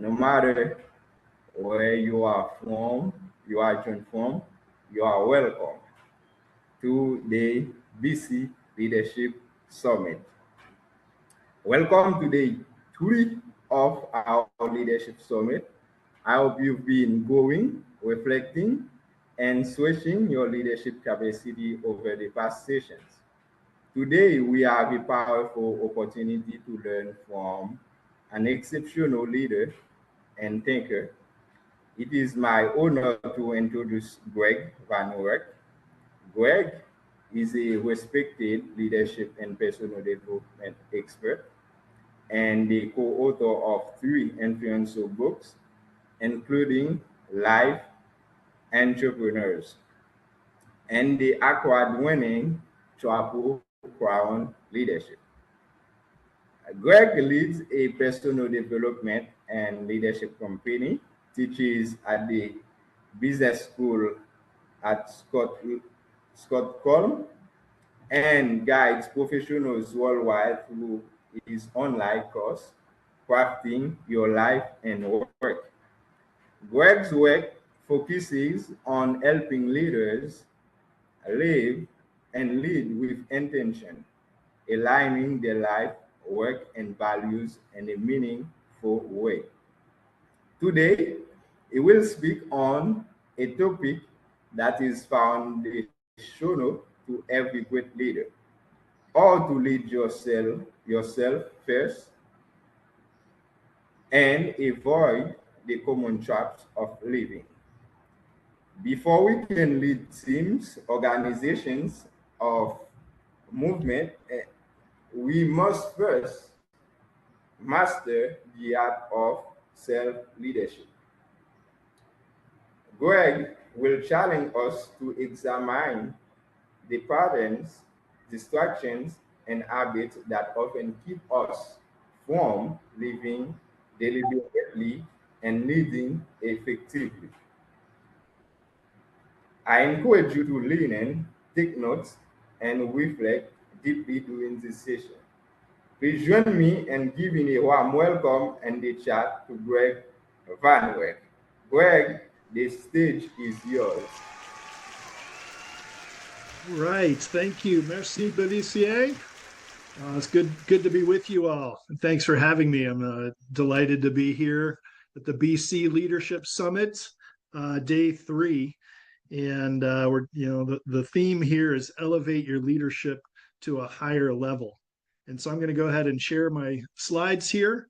No matter where you are joined from, you are welcome to the BC Leadership Summit. Welcome to day 3 of our Leadership Summit. I hope you've been going, reflecting, and switching your leadership capacity over the past sessions. Today, we have a powerful opportunity to learn from an exceptional leader and thinker. It is my honor to introduce Gregg Vanourek. Gregg is a respected leadership and personal development expert and the co-author of 3 influential books, including Life Entrepreneurs and the award-winning Triple Crown Leadership. Greg leads a personal development and leadership company, teaches at the business school at Stockholm, and guides professionals worldwide through his online course, Crafting Your Life and Work. Greg's work focuses on helping leaders live and lead with intention, aligning their life, work, and values in a meaningful way. Today, he will speak on a topic that is foundational to every great leader: how to lead yourself first and avoid the common traps of living. Before we can lead teams, organizations, of movement, we must first master the art of self leadership. Greg will challenge us to examine the patterns, distractions, and habits that often keep us from living deliberately and leading effectively. I encourage you to lean in, take notes, and reflect deeply during this session. Please join me in giving a warm welcome in the chat to Greg Vanourek. Greg, the stage is yours. All right. Thank you. Merci, Belissier. It's good to be with you all. And thanks for having me. I'm delighted to be here at the BC Leadership Summit, day 3. And the theme here is elevate your leadership to a higher level. And so I'm going to go ahead and share my slides here,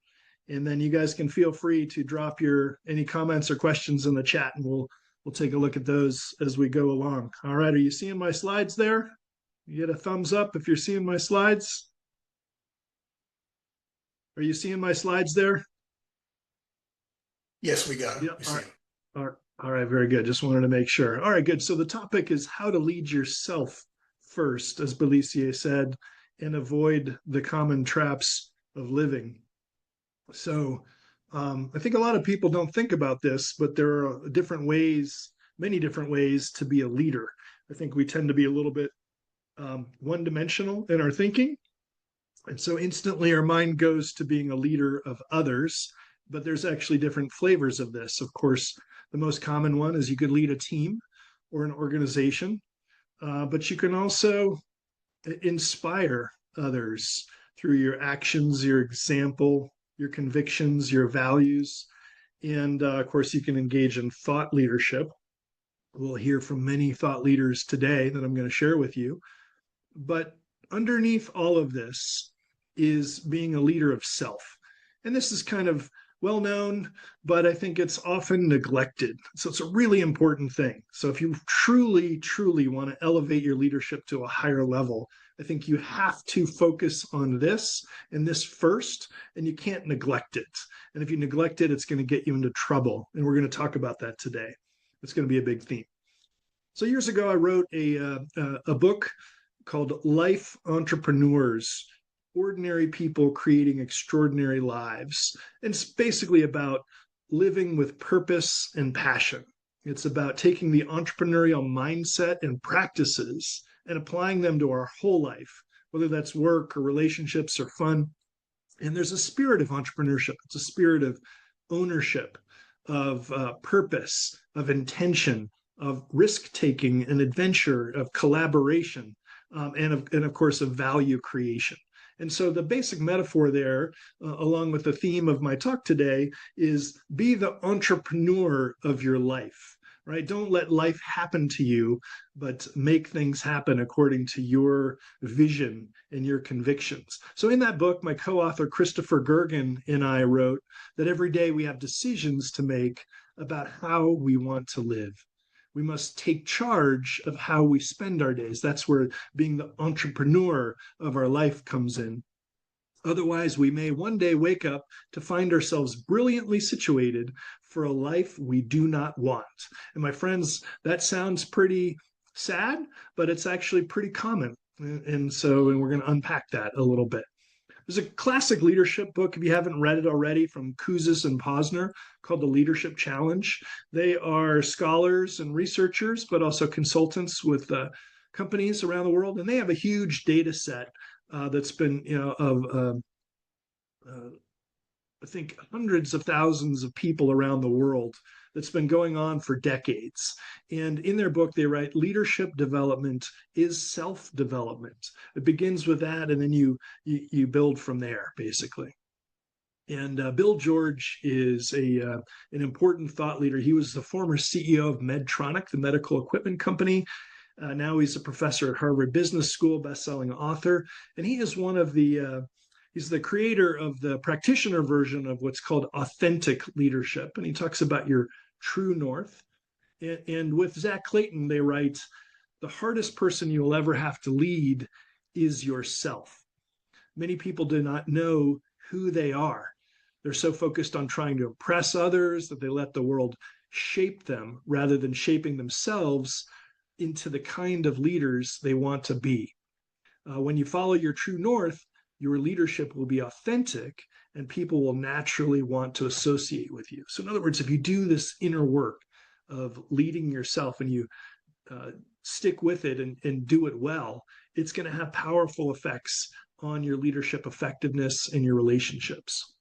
and then you guys can feel free to drop your any comments or questions in the chat, and we'll take a look at those as we go along. All right, are you seeing my slides there? You get a thumbs up if you're seeing my slides. Are you seeing my slides there? Yes, we got it. Yeah, all right, very good. Just wanted to make sure. All right, good. So the topic is how to lead yourself first, as Belissier said, and avoid the common traps of living. So I think a lot of people don't think about this, but there are different ways, many different ways to be a leader. I think we tend to be a little bit one-dimensional in our thinking. And so instantly our mind goes to being a leader of others, but there's actually different flavors of this. Of course, the most common one is you could lead a team or an organization, but you can also inspire others through your actions, your example, your convictions, your values. And of course, you can engage in thought leadership. We'll hear from many thought leaders today that I'm going to share with you. But underneath all of this is being a leader of self. And this is kind of well known, but I think it's often neglected. So it's a really important thing. So if you truly, truly want to elevate your leadership to a higher level, I think you have to focus on this and this first, and you can't neglect it. And if you neglect it, it's going to get you into trouble. And we're going to talk about that today. It's going to be a big theme. So years ago, I wrote a book called Life Entrepreneurs: Ordinary People Creating Extraordinary Lives. And it's basically about living with purpose and passion. It's about taking the entrepreneurial mindset and practices and applying them to our whole life, whether that's work or relationships or fun. And there's a spirit of entrepreneurship. It's a spirit of ownership, of purpose, of intention, of risk taking and adventure, of collaboration, and of course, of value creation. And so the basic metaphor there, along with the theme of my talk today, is be the entrepreneur of your life, right? Don't let life happen to you, but make things happen according to your vision and your convictions. So in that book, my co-author Christopher Gergen and I wrote that every day we have decisions to make about how we want to live. We must take charge of how we spend our days. That's where being the entrepreneur of our life comes in. Otherwise, we may one day wake up to find ourselves brilliantly situated for a life we do not want. And my friends, that sounds pretty sad, but it's actually pretty common. And we're going to unpack that a little bit. There's a classic leadership book, if you haven't read it already, from Kouzes and Posner called The Leadership Challenge. They are scholars and researchers, but also consultants with companies around the world. And they have a huge data set that's been, I think, hundreds of thousands of people around the world that's been going on for decades. And in their book, they write leadership development is self-development. It begins with that, and then you build from there, basically. And Bill George is an important thought leader. He was the former CEO of Medtronic, the medical equipment company. Now he's a professor at Harvard Business School, best-selling author, and he is one of the he's the creator of the practitioner version of what's called authentic leadership. And he talks about your true north. And with Zach Clayton, they write, the hardest person you will ever have to lead is yourself. Many people do not know who they are. They're so focused on trying to impress others that they let the world shape them rather than shaping themselves into the kind of leaders they want to be. When you follow your true north, your leadership will be authentic and people will naturally want to associate with you. So in other words, if you do this inner work of leading yourself and you stick with it and do it well, it's going to have powerful effects on your leadership effectiveness and your relationships.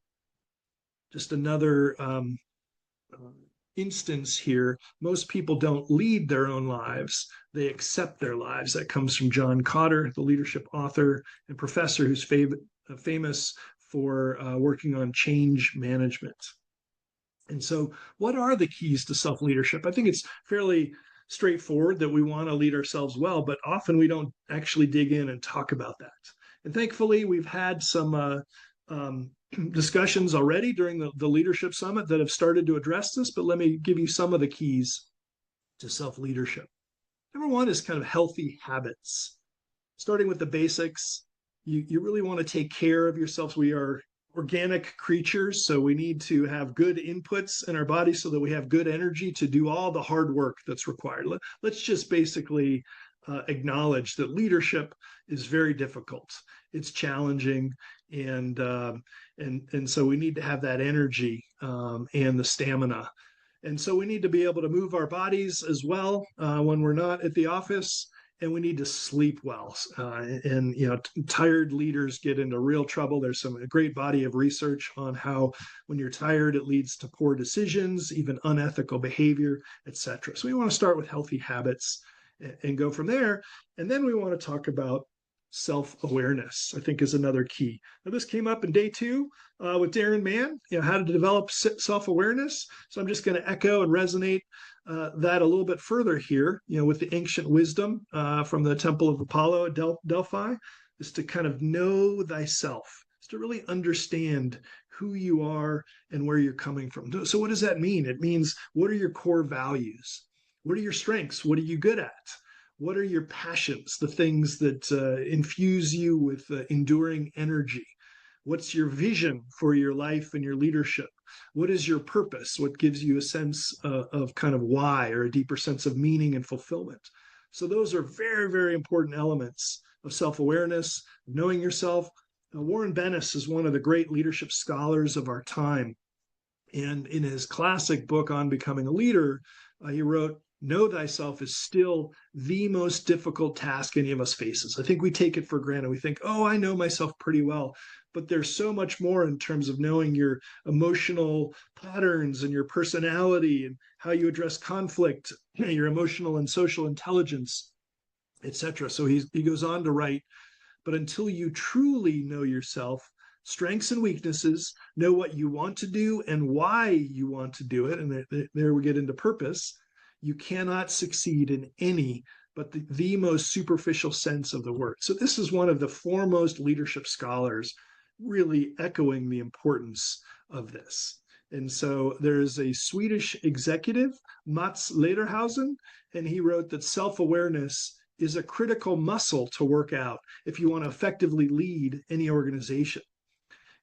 Just another instance here, most people don't lead their own lives, they accept their lives. That comes from John Kotter, the leadership author and professor who's famous for working on change management. And so what are the keys to self-leadership? I think it's fairly straightforward that we want to lead ourselves well, but often we don't actually dig in and talk about that. And thankfully, we've had some discussions already during the Leadership Summit that have started to address this, but let me give you some of the keys to self-leadership. Number one is kind of healthy habits. Starting with the basics, you really want to take care of yourselves. We are organic creatures, so we need to have good inputs in our body so that we have good energy to do all the hard work that's required. Let's just basically acknowledge that leadership is very difficult. It's challenging, and so we need to have that energy and the stamina. And so we need to be able to move our bodies as well when we're not at the office, and we need to sleep well. Tired leaders get into real trouble. There's a great body of research on how when you're tired, it leads to poor decisions, even unethical behavior, etc. So we want to start with healthy habits and go from there. And then we want to talk about self-awareness, I think, is another key. Now, this came up in day 2 with Darren Mann, how to develop self-awareness. So I'm just going to echo and resonate that a little bit further here, with the ancient wisdom from the Temple of Apollo at Delphi, is to kind of know thyself, is to really understand who you are and where you're coming from. So what does that mean? It means, what are your core values? What are your strengths? What are you good at? What are your passions, the things that infuse you with enduring energy? What's your vision for your life and your leadership? What is your purpose? What gives you a sense of kind of why, or a deeper sense of meaning and fulfillment? So those are very, very important elements of self-awareness, knowing yourself. Warren Bennis is one of the great leadership scholars of our time. And in his classic book on becoming a leader, he wrote know thyself is still the most difficult task any of us faces. I think we take it for granted. We think, oh, I know myself pretty well. But there's so much more in terms of knowing your emotional patterns and your personality and how you address conflict, your emotional and social intelligence, etc. So he goes on to write, but until you truly know yourself, strengths and weaknesses, know what you want to do and why you want to do it, and there we get into purpose, you cannot succeed in any but the most superficial sense of the word. So this is one of the foremost leadership scholars really echoing the importance of this. And so there's a Swedish executive, Mats Lederhausen, and he wrote that self-awareness is a critical muscle to work out if you want to effectively lead any organization.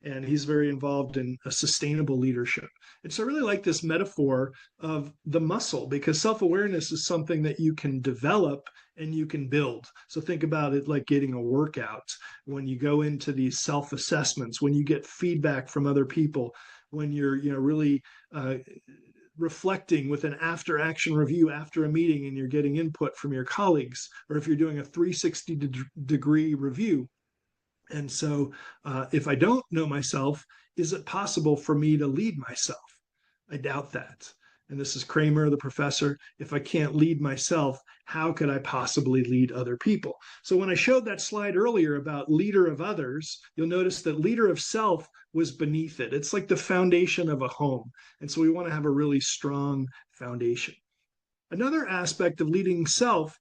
And he's very involved in a sustainable leadership. And so I really like this metaphor of the muscle, because self-awareness is something that you can develop and you can build. So think about it like getting a workout. When you go into these self-assessments, when you get feedback from other people, when you're really reflecting with an after action review after a meeting and you're getting input from your colleagues, or if you're doing a 360-degree review. And so if I don't know myself, is it possible for me to lead myself? I doubt that. And this is Kramer, the professor. If I can't lead myself, how could I possibly lead other people? So when I showed that slide earlier about leader of others, you'll notice that leader of self was beneath it. It's like the foundation of a home. And so we want to have a really strong foundation. Another aspect of leading self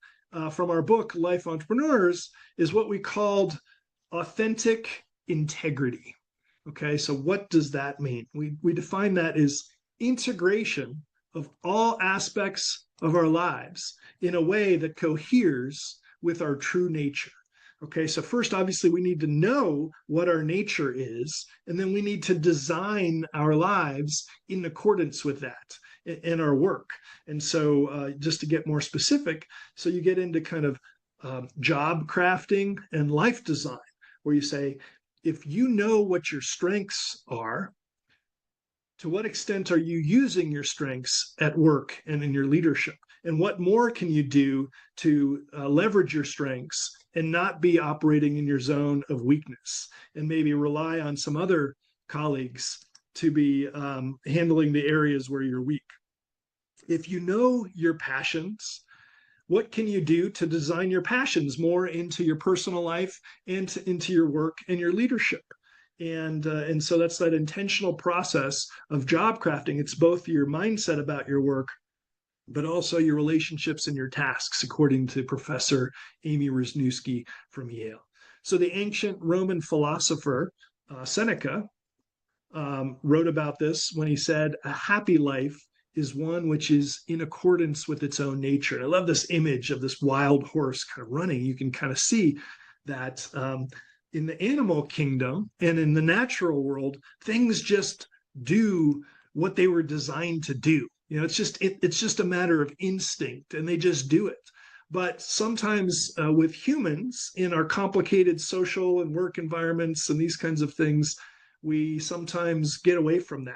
from our book, Life Entrepreneurs, is what we called authentic integrity. Okay, so what does that mean? We define that as integration of all aspects of our lives in a way that coheres with our true nature. Okay, so first, obviously, we need to know what our nature is, and then we need to design our lives in accordance with that in our work. And so, just to get more specific, so you get into kind of job crafting and life design, where you say, if you know what your strengths are, to what extent are you using your strengths at work and in your leadership? And what more can you do to leverage your strengths and not be operating in your zone of weakness, and maybe rely on some other colleagues to be handling the areas where you're weak? If you know your passions, what can you do to design your passions more into your personal life and into your work and your leadership? And so that's that intentional process of job crafting. It's both your mindset about your work, but also your relationships and your tasks, according to Professor Amy Wisniewski from Yale. So the ancient Roman philosopher Seneca wrote about this when he said, a happy life is one which is in accordance with its own nature. And I love this image of this wild horse kind of running. You can kind of see that in the animal kingdom and in the natural world, things just do what they were designed to do. It's just a matter of instinct, and they just do it. But sometimes with humans in our complicated social and work environments and these kinds of things, we sometimes get away from that,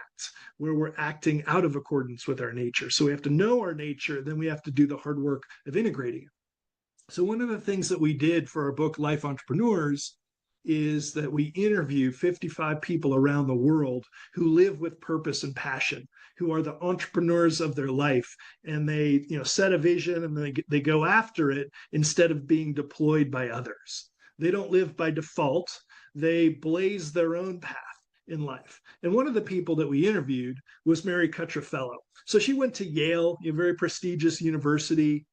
where we're acting out of accordance with our nature. So we have to know our nature, then we have to do the hard work of integrating it. So one of the things that we did for our book, Life Entrepreneurs, is that we interview 55 people around the world who live with purpose and passion, who are the entrepreneurs of their life, and they set a vision and they go after it instead of being deployed by others. They don't live by default. They blaze their own path in life. And one of the people that we interviewed was Mary Cutrofello. So she went to Yale, a very prestigious university,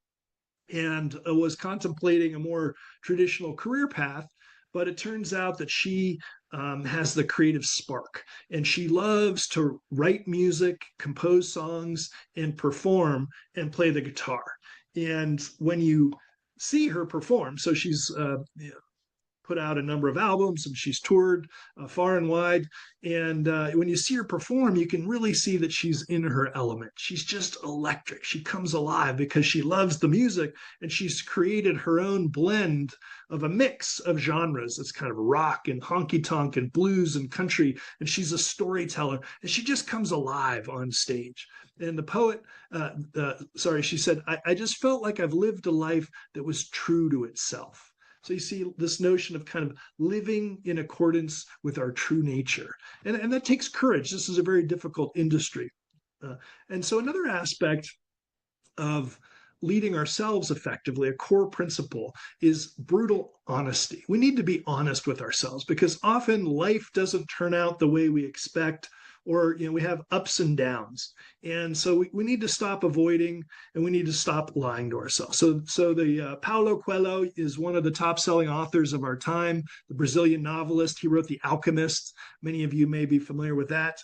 and was contemplating a more traditional career path. But it turns out that she has the creative spark, and she loves to write music, compose songs, and perform and play the guitar. And when you see her perform, so she's put out a number of albums, and she's toured far and wide. And when you see her perform, you can really see that she's in her element. She's just electric. She comes alive because she loves the music, and she's created her own blend of a mix of genres. It's kind of rock and honky tonk and blues and country. And she's a storyteller, and she just comes alive on stage. And the poet, she said, I just felt like I've lived a life that was true to itself. So you see this notion of kind of living in accordance with our true nature. And that takes courage. This is a very difficult industry. And so another aspect of leading ourselves effectively, a core principle, is brutal honesty. We need to be honest with ourselves because often life doesn't turn out the way we expect, or we have ups and downs. And so we need to stop avoiding, and we need to stop lying to ourselves. So the Paulo Coelho is one of the top selling authors of our time, the Brazilian novelist. He wrote The Alchemist. Many of you may be familiar with that.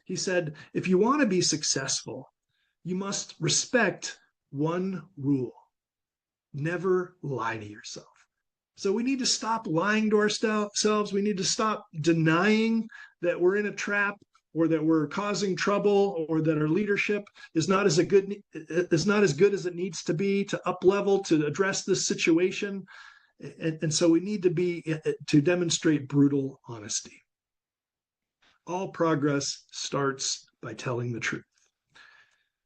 He said, if you want to be successful, you must respect one rule: never lie to yourself. So we need to stop lying to ourselves. We need to stop denying that we're in a trap, or that we're causing trouble, or that our leadership is not as good as it needs to be to up level to address this situation. And so we need to demonstrate brutal honesty. All progress starts by telling the truth.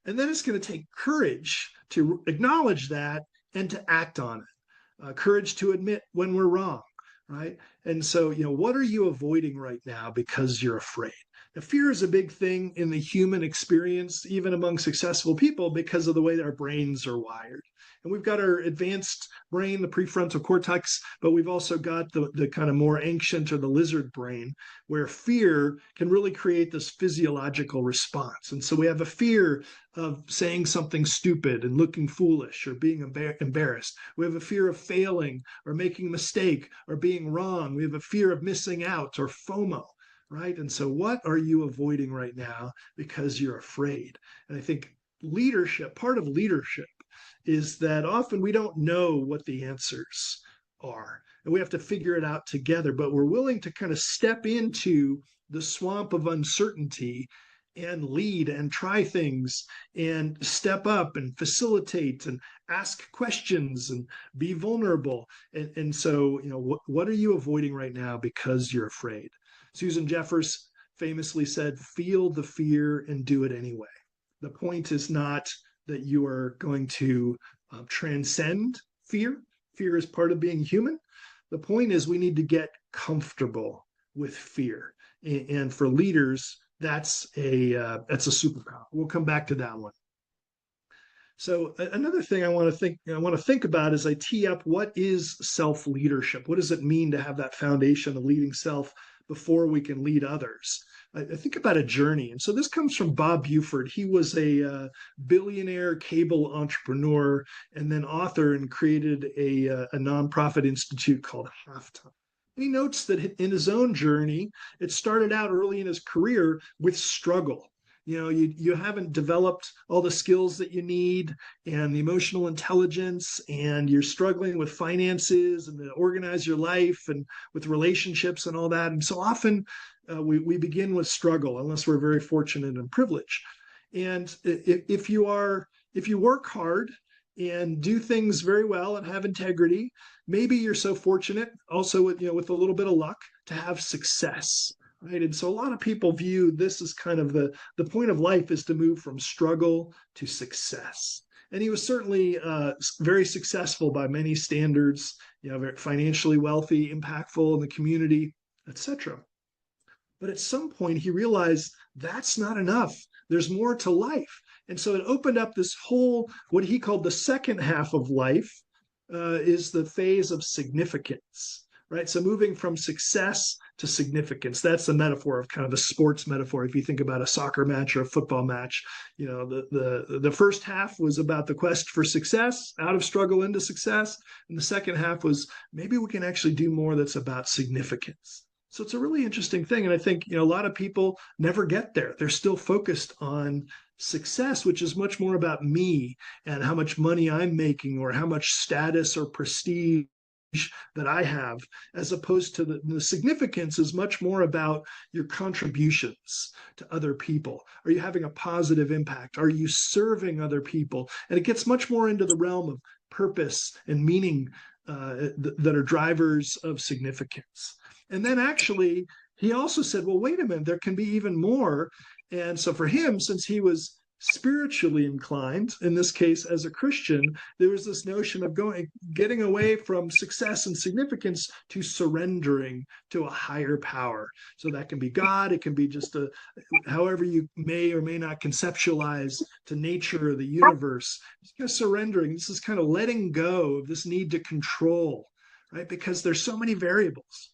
And then it's going to take courage to acknowledge that and to act on it. Courage to admit when we're wrong, right? And so, what are you avoiding right now because you're afraid? Now, fear is a big thing in the human experience, even among successful people, because of the way our brains are wired. And we've got our advanced brain, the prefrontal cortex, but we've also got the kind of more ancient, or the lizard brain, where fear can really create this physiological response. And so we have a fear of saying something stupid and looking foolish or being embarrassed. We have a fear of failing or making a mistake or being wrong. We have a fear of missing out, or FOMO. Right? And so what are you avoiding right now because you're afraid? And I think part of leadership is that often we don't know what the answers are, and we have to figure it out together, but we're willing to kind of step into the swamp of uncertainty and lead and try things and step up and facilitate and ask questions and be vulnerable. And so, what are you avoiding right now because you're afraid? Susan Jeffers famously said, feel the fear and do it anyway. The point is not that you are going to transcend fear. Fear is part of being human. The point is we need to get comfortable with fear. And for leaders, that's a superpower. We'll come back to that one. So another thing I want to think about as I tee up, what is self-leadership? What does it mean to have that foundation of leading self before we can lead others? I think about a journey. And so this comes from Bob Buford. He was a billionaire cable entrepreneur and then author, and created a nonprofit institute called Halftime. He notes that in his own journey, it started out early in his career with struggle. You haven't developed all the skills that you need and the emotional intelligence, and you're struggling with finances and to organize your life and with relationships and all that. And so often we begin with struggle, unless we're very fortunate and privileged. And if you work hard and do things very well and have integrity, maybe you're so fortunate also with a little bit of luck to have success. Right. And so a lot of people view this as kind of the point of life is to move from struggle to success. And he was certainly very successful by many standards, very financially wealthy, impactful in the community, etc. But at some point he realized that's not enough. There's more to life. And so it opened up this whole, what he called the second half of life, is the phase of significance. Right. So moving from success to significance, that's the metaphor of kind of a sports metaphor. If you think about a soccer match or a football match, the first half was about the quest for success, out of struggle into success. And the second half was maybe we can actually do more that's about significance. So it's a really interesting thing. And I think, a lot of people never get there. They're still focused on success, which is much more about me and how much money I'm making or how much status or prestige that I have, as opposed to the significance is much more about your contributions to other people. Are you having a positive impact? Are you serving other people? And it gets much more into the realm of purpose and meaning that are drivers of significance. And then actually, he also said, well, wait a minute, there can be even more. And so for him, since he was spiritually inclined, in this case as a Christian, there was this notion of getting away from success and significance to surrendering to a higher power. So that can be God, it can be just however you may or may not conceptualize to nature or the universe. It's kind of surrendering. This is kind of letting go of this need to control, right? Because there's so many variables.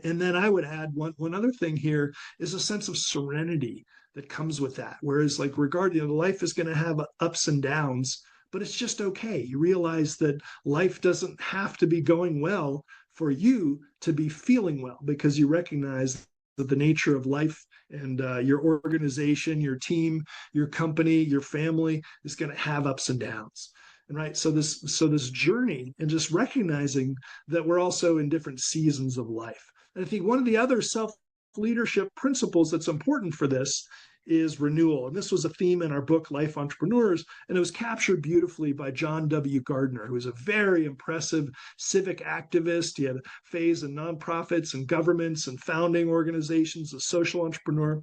And then I would add one other thing here is a sense of serenity that comes with that. Whereas, like, life is going to have ups and downs, but it's just okay. You realize that life doesn't have to be going well for you to be feeling well, because you recognize that the nature of life and your organization, your team, your company, your family is going to have ups and downs. And right, so this journey and just recognizing that we're also in different seasons of life. And I think one of the other self-leadership principles that's important for this is renewal. And this was a theme in our book, Life Entrepreneurs, and it was captured beautifully by John W. Gardner, who was a very impressive civic activist. He had a phase in nonprofits and governments and founding organizations, a social entrepreneur.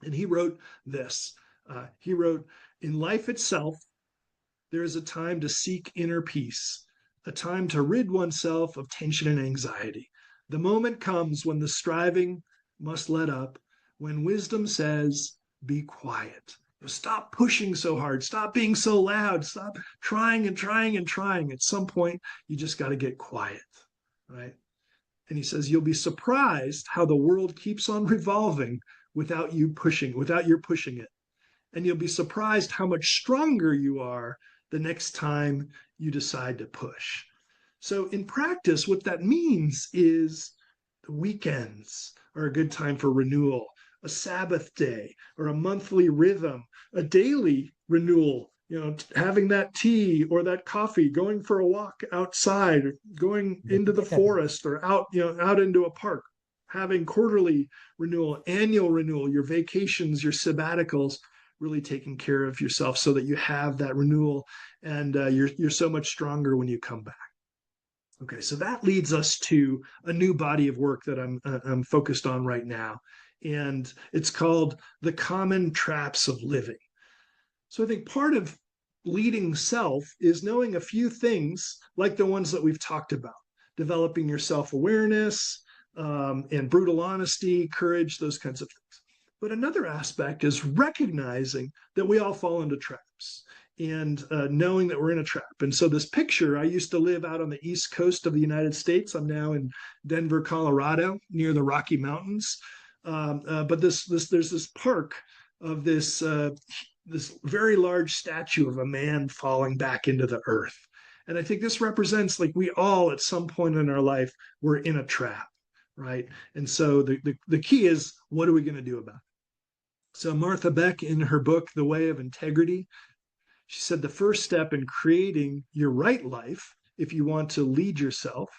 And he wrote this. He wrote, "In life itself, there is a time to seek inner peace, a time to rid oneself of tension and anxiety. The moment comes when the striving must let up, when wisdom says, be quiet. Stop pushing so hard. Stop being so loud. Stop trying and trying and trying. At some point, you just got to get quiet, right?" And he says, you'll be surprised how the world keeps on revolving without your pushing it. And you'll be surprised how much stronger you are the next time you decide to push. So in practice, what that means is the weekends are a good time for renewal, a Sabbath day or a monthly rhythm, a daily renewal, having that tea or that coffee, going for a walk outside, going into the forest or out into a park, having quarterly renewal, annual renewal, your vacations, your sabbaticals, really taking care of yourself so that you have that renewal and you're so much stronger when you come back. Okay, so that leads us to a new body of work that I'm focused on right now, and it's called The Common Traps of Living. So I think part of leading self is knowing a few things like the ones that we've talked about, developing your self-awareness and brutal honesty, courage, those kinds of things. But another aspect is recognizing that we all fall into traps and knowing that we're in a trap. And so this picture, I used to live out on the East Coast of the United States. I'm now in Denver, Colorado, near the Rocky Mountains. But there's this park of this very large statue of a man falling back into the earth. And I think this represents, like, we all at some point in our life, we're in a trap, right? And so the key is, what are we going to do about it? So Martha Beck, in her book, The Way of Integrity, she said the first step in creating your right life, if you want to lead yourself,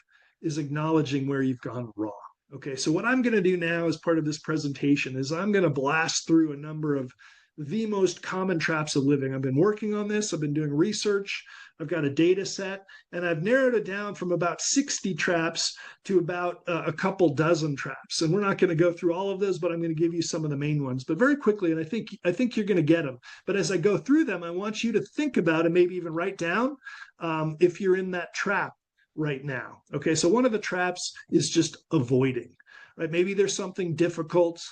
is acknowledging where you've gone wrong. Okay, so what I'm going to do now as part of this presentation is I'm going to blast through a number of the most common traps of living. I've been working on this. I've been doing research. I've got a data set, and I've narrowed it down from about 60 traps to about a couple dozen traps. And we're not going to go through all of those, but I'm going to give you some of the main ones. But very quickly, and I think you're going to get them. But as I go through them, I want you to think about and maybe even write down if you're in that trap right now. Okay, so one of the traps is just avoiding, right? Maybe there's something difficult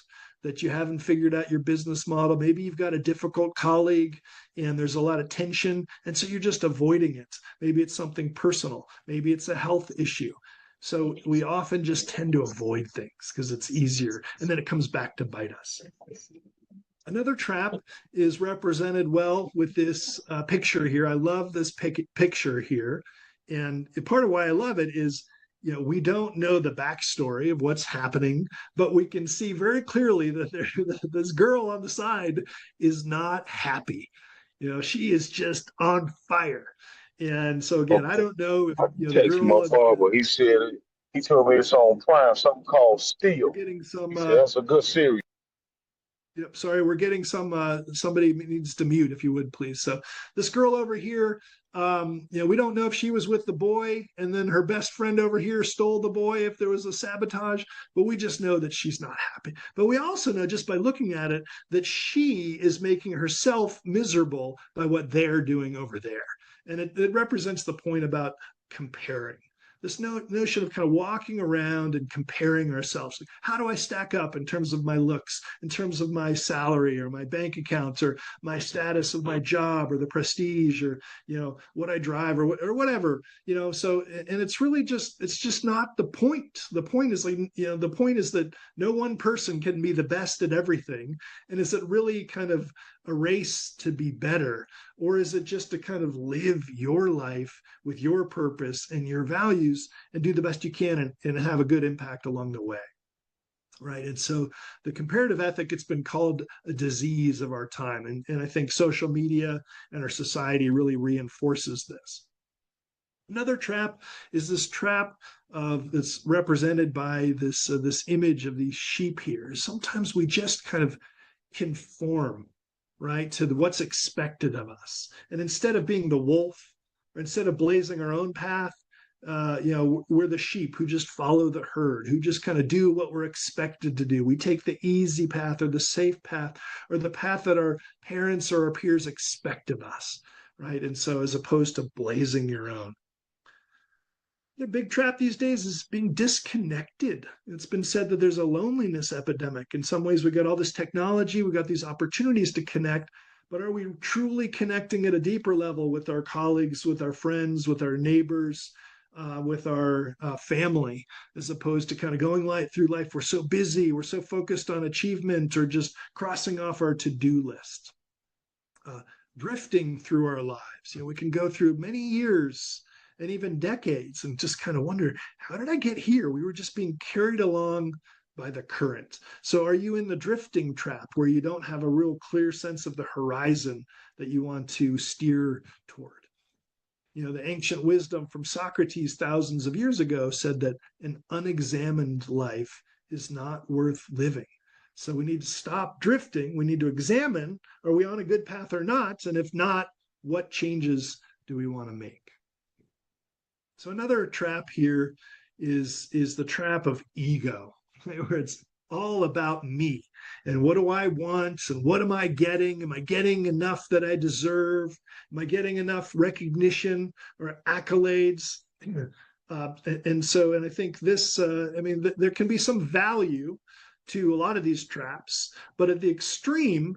that you haven't figured out your business model. Maybe you've got a difficult colleague and there's a lot of tension, and so you're just avoiding it. Maybe it's something personal. Maybe it's a health issue. So we often just tend to avoid things because it's easier, and then it comes back to bite us. Another trap is represented well with this picture here. I love this picture here. And part of why I love it is, we don't know the backstory of what's happening, but we can see very clearly that this girl on the side is not happy. She is just on fire. And so again, I Okay. don't know if I the text my girl, barber. He said he told me it's on Prime, something called we're Steel. getting He some said that's a good series. yep, sorry, we're getting some somebody needs to mute if you would please. So this girl over here, we don't know if she was with the boy and then her best friend over here stole the boy if there was a sabotage, but we just know that she's not happy. But we also know just by looking at it that she is making herself miserable by what they're doing over there. And it represents the point about comparing this notion of kind of walking around and comparing ourselves. Like, how do I stack up in terms of my looks, in terms of my salary or my bank accounts or my status of my job or the prestige or, what I drive or whatever, so, and it's just not the point. The point is like, the point is that no one person can be the best at everything. And is it really kind of a race to be better? Or is it just to kind of live your life with your purpose and your values and do the best you can and have a good impact along the way? Right. And so the comparative ethic, it's been called a disease of our time. And I think social media and our society really reinforces this. Another trap is this trap of that's represented by this image of these sheep here. Sometimes we just kind of conform, right, to what's expected of us. And instead of being the wolf, or instead of blazing our own path, we're the sheep who just follow the herd, who just kind of do what we're expected to do. We take the easy path or the safe path or the path that our parents or our peers expect of us, right? And so as opposed to blazing your own. The big trap these days is being disconnected. It's been said that there's a loneliness epidemic. In some ways, we got all this technology, we got these opportunities to connect, but are we truly connecting at a deeper level with our colleagues, with our friends, with our neighbors, with our family, as opposed to kind of going through life? We're so busy, we're so focused on achievement or just crossing off our to-do list. Drifting through our lives. We can go through many years and even decades and just kind of wonder, how did I get here? We were just being carried along by the current. So are you in the drifting trap where you don't have a real clear sense of the horizon that you want to steer toward? The ancient wisdom from Socrates thousands of years ago said that an unexamined life is not worth living. So we need to stop drifting. We need to examine, are we on a good path or not? And if not, what changes do we want to make? So another trap here is the trap of ego, where it's all about me and what do I want and what am I getting? Am I getting enough that I deserve? Am I getting enough recognition or accolades? And I think this, there can be some value to a lot of these traps, but at the extreme,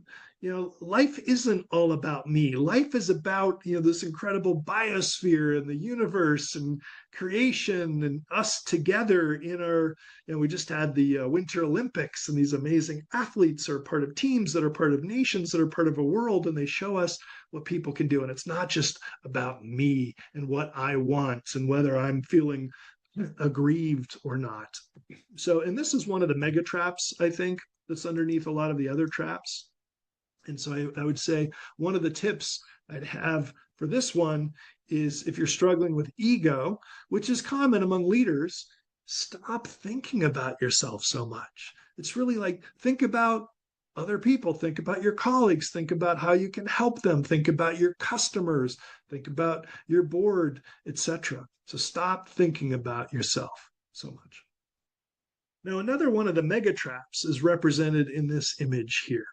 life isn't all about me. Life is about, this incredible biosphere and the universe and creation and us together in our, we just had the Winter Olympics, and these amazing athletes are part of teams that are part of nations that are part of a world, and they show us what people can do. And it's not just about me and what I want and whether I'm feeling aggrieved or not. So, and this is one of the mega traps, I think, that's underneath a lot of the other traps. And so I would say one of the tips I'd have for this one is, if you're struggling with ego, which is common among leaders, stop thinking about yourself so much. It's really like, think about other people, think about your colleagues, think about how you can help them, think about your customers, think about your board, etc. So stop thinking about yourself so much. Now, another one of the mega traps is represented in this image here.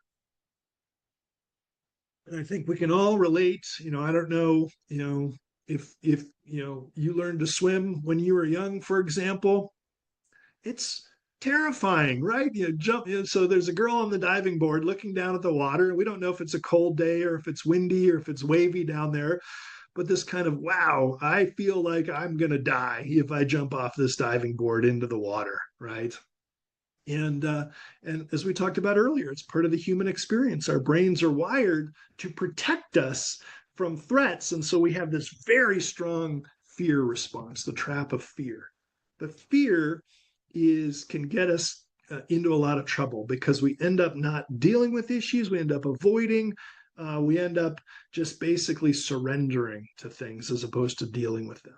And I think we can all relate. I don't know, if you learned to swim when you were young, for example, it's terrifying, right? Jump. So there's a girl on the diving board looking down at the water. We don't know if it's a cold day or if it's windy or if it's wavy down there, but this kind of, wow, I feel like I'm going to die if I jump off this diving board into the water, right? And as we talked about earlier, it's part of the human experience. Our brains are wired to protect us from threats, and so we have this very strong fear response, the trap of fear. The fear can get us into a lot of trouble because we end up not dealing with issues. We end up avoiding we end up just basically surrendering to things as opposed to dealing with them.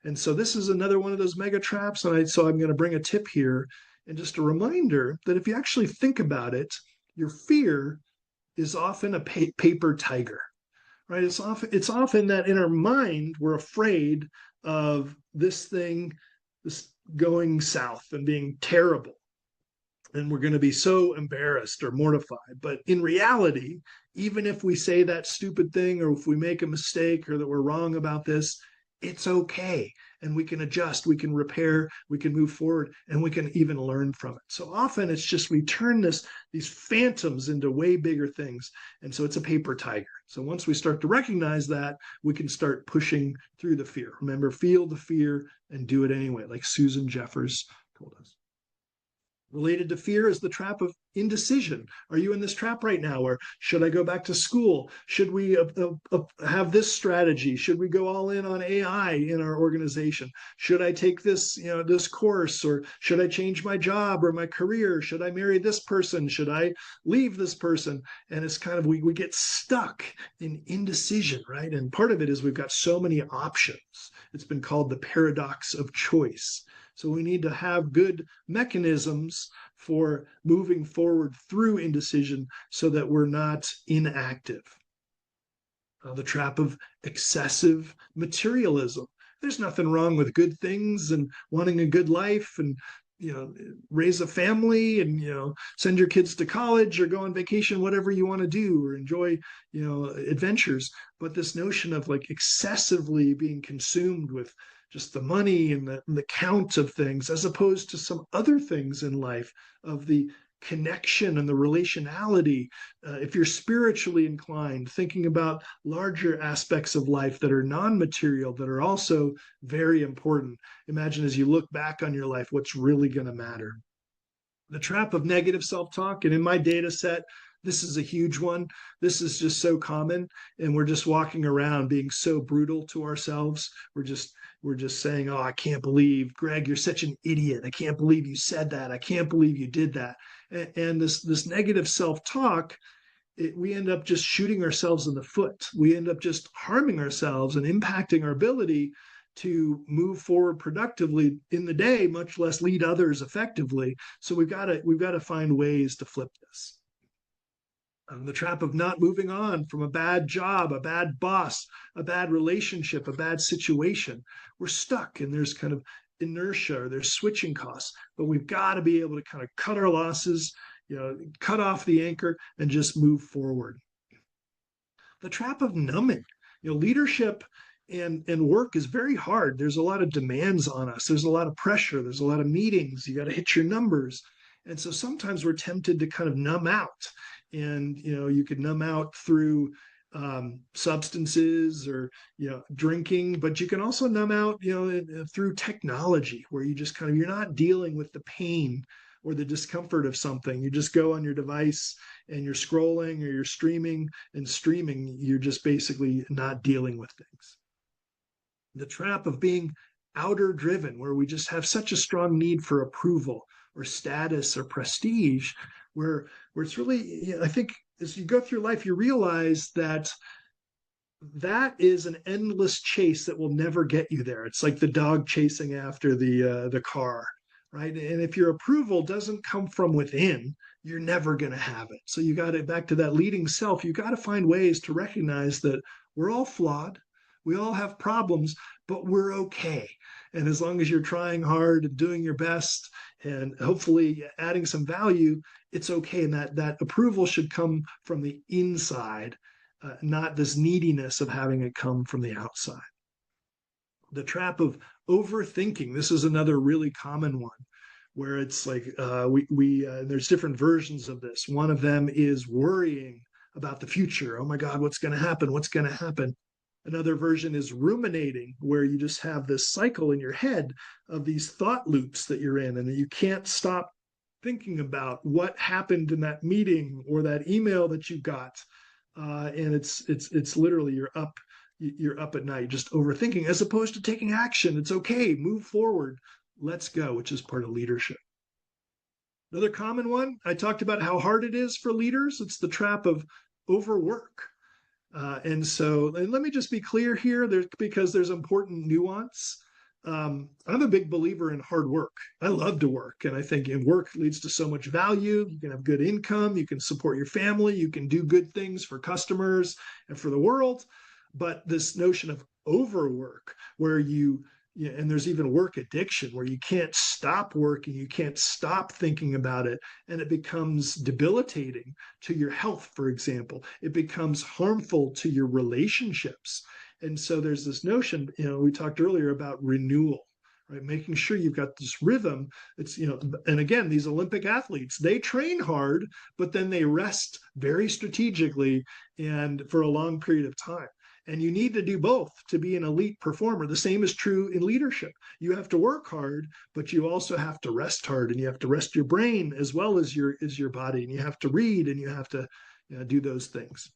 And so this is another one of those mega traps. And so I'm going to bring a tip here and just a reminder that if you actually think about it, your fear is often a paper tiger, right? It's often that in our mind we're afraid of this thing, this going south and being terrible, and we're going to be so embarrassed or mortified. But in reality, even if we say that stupid thing, or if we make a mistake, or that we're wrong about this, it's okay. And we can adjust, we can repair, we can move forward, and we can even learn from it. So often it's just we turn these phantoms into way bigger things. And so it's a paper tiger. So once we start to recognize that, we can start pushing through the fear. Remember, feel the fear and do it anyway, like Susan Jeffers told us. Related to fear is the trap of indecision. Are you in this trap right now? Or should I go back to school? Should we have this strategy? Should we go all in on AI in our organization? Should I take this, this course? Or should I change my job or my career? Should I marry this person? Should I leave this person? And it's kind of, we get stuck in indecision, right? And part of it is we've got so many options. It's been called the paradox of choice. So we need to have good mechanisms for moving forward through indecision so that we're not inactive. The trap of excessive materialism. There's nothing wrong with good things and wanting a good life and raise a family and send your kids to college or go on vacation, whatever you want to do, or enjoy adventures. But this notion of like excessively being consumed with just the money and the count of things, as opposed to some other things in life, of the connection and the relationality. If you're spiritually inclined, thinking about larger aspects of life that are non-material, that are also very important. Imagine as you look back on your life, what's really going to matter. The trap of negative self-talk, and in my data set, this is a huge one. This is just so common, and we're just walking around being so brutal to ourselves. We're just saying, oh, I can't believe, Greg, you're such an idiot. I can't believe you said that. I can't believe you did that. And this negative self-talk, we end up just shooting ourselves in the foot. We end up just harming ourselves and impacting our ability to move forward productively in the day, much less lead others effectively. So we've got to find ways to flip this. The trap of not moving on from a bad job, a bad boss, a bad relationship, a bad situation. We're stuck, and there's kind of inertia, or there's switching costs. But we've got to be able to kind of cut our losses, cut off the anchor, and just move forward. The trap of numbing. Leadership and work is very hard. There's a lot of demands on us. There's a lot of pressure. There's a lot of meetings. You got to hit your numbers. And so sometimes we're tempted to kind of numb out. And you could numb out through substances or drinking, but you can also numb out through technology, where you just kind of, you're not dealing with the pain or the discomfort of something. You just go on your device and you're scrolling, or you're streaming. You're just basically not dealing with things. The trap of being outer driven, where we just have such a strong need for approval or status or prestige, where it's really, I think as you go through life, you realize that is an endless chase that will never get you there. It's like the dog chasing after the car, right? And if your approval doesn't come from within, you're never going to have it. So you got to, back to that leading self, you got to find ways to recognize that we're all flawed. We all have problems, but we're okay. And as long as you're trying hard and doing your best and hopefully adding some value, it's okay. And that approval should come from the inside, not this neediness of having it come from the outside. The trap of overthinking. This is another really common one, where it's like there's different versions of this. One of them is worrying about the future. Oh my God, what's going to happen? What's going to happen? Another version is ruminating, where you just have this cycle in your head of these thought loops that you're in, and that you can't stop thinking about what happened in that meeting or that email that you got. And it's literally you're up at night just overthinking, as opposed to taking action. It's okay, move forward, let's go, which is part of leadership. Another common one, I talked about how hard it is for leaders. It's the trap of overwork. And let me just be clear here, because there's important nuance. I'm a big believer in hard work. I love to work, and I think work leads to so much value. You can have good income, you can support your family, you can do good things for customers and for the world. But this notion of overwork, where and there's even work addiction, where you can't stop working, you can't stop thinking about it, and it becomes debilitating to your health, for example. It becomes harmful to your relationships. And so there's this notion, we talked earlier about renewal, right? Making sure you've got this rhythm. It's, and again, these Olympic athletes, they train hard, but then they rest very strategically and for a long period of time. And you need to do both to be an elite performer. The same is true in leadership. You have to work hard, but you also have to rest hard, and you have to rest your brain as well as your body, and you have to read, and you have to do those things.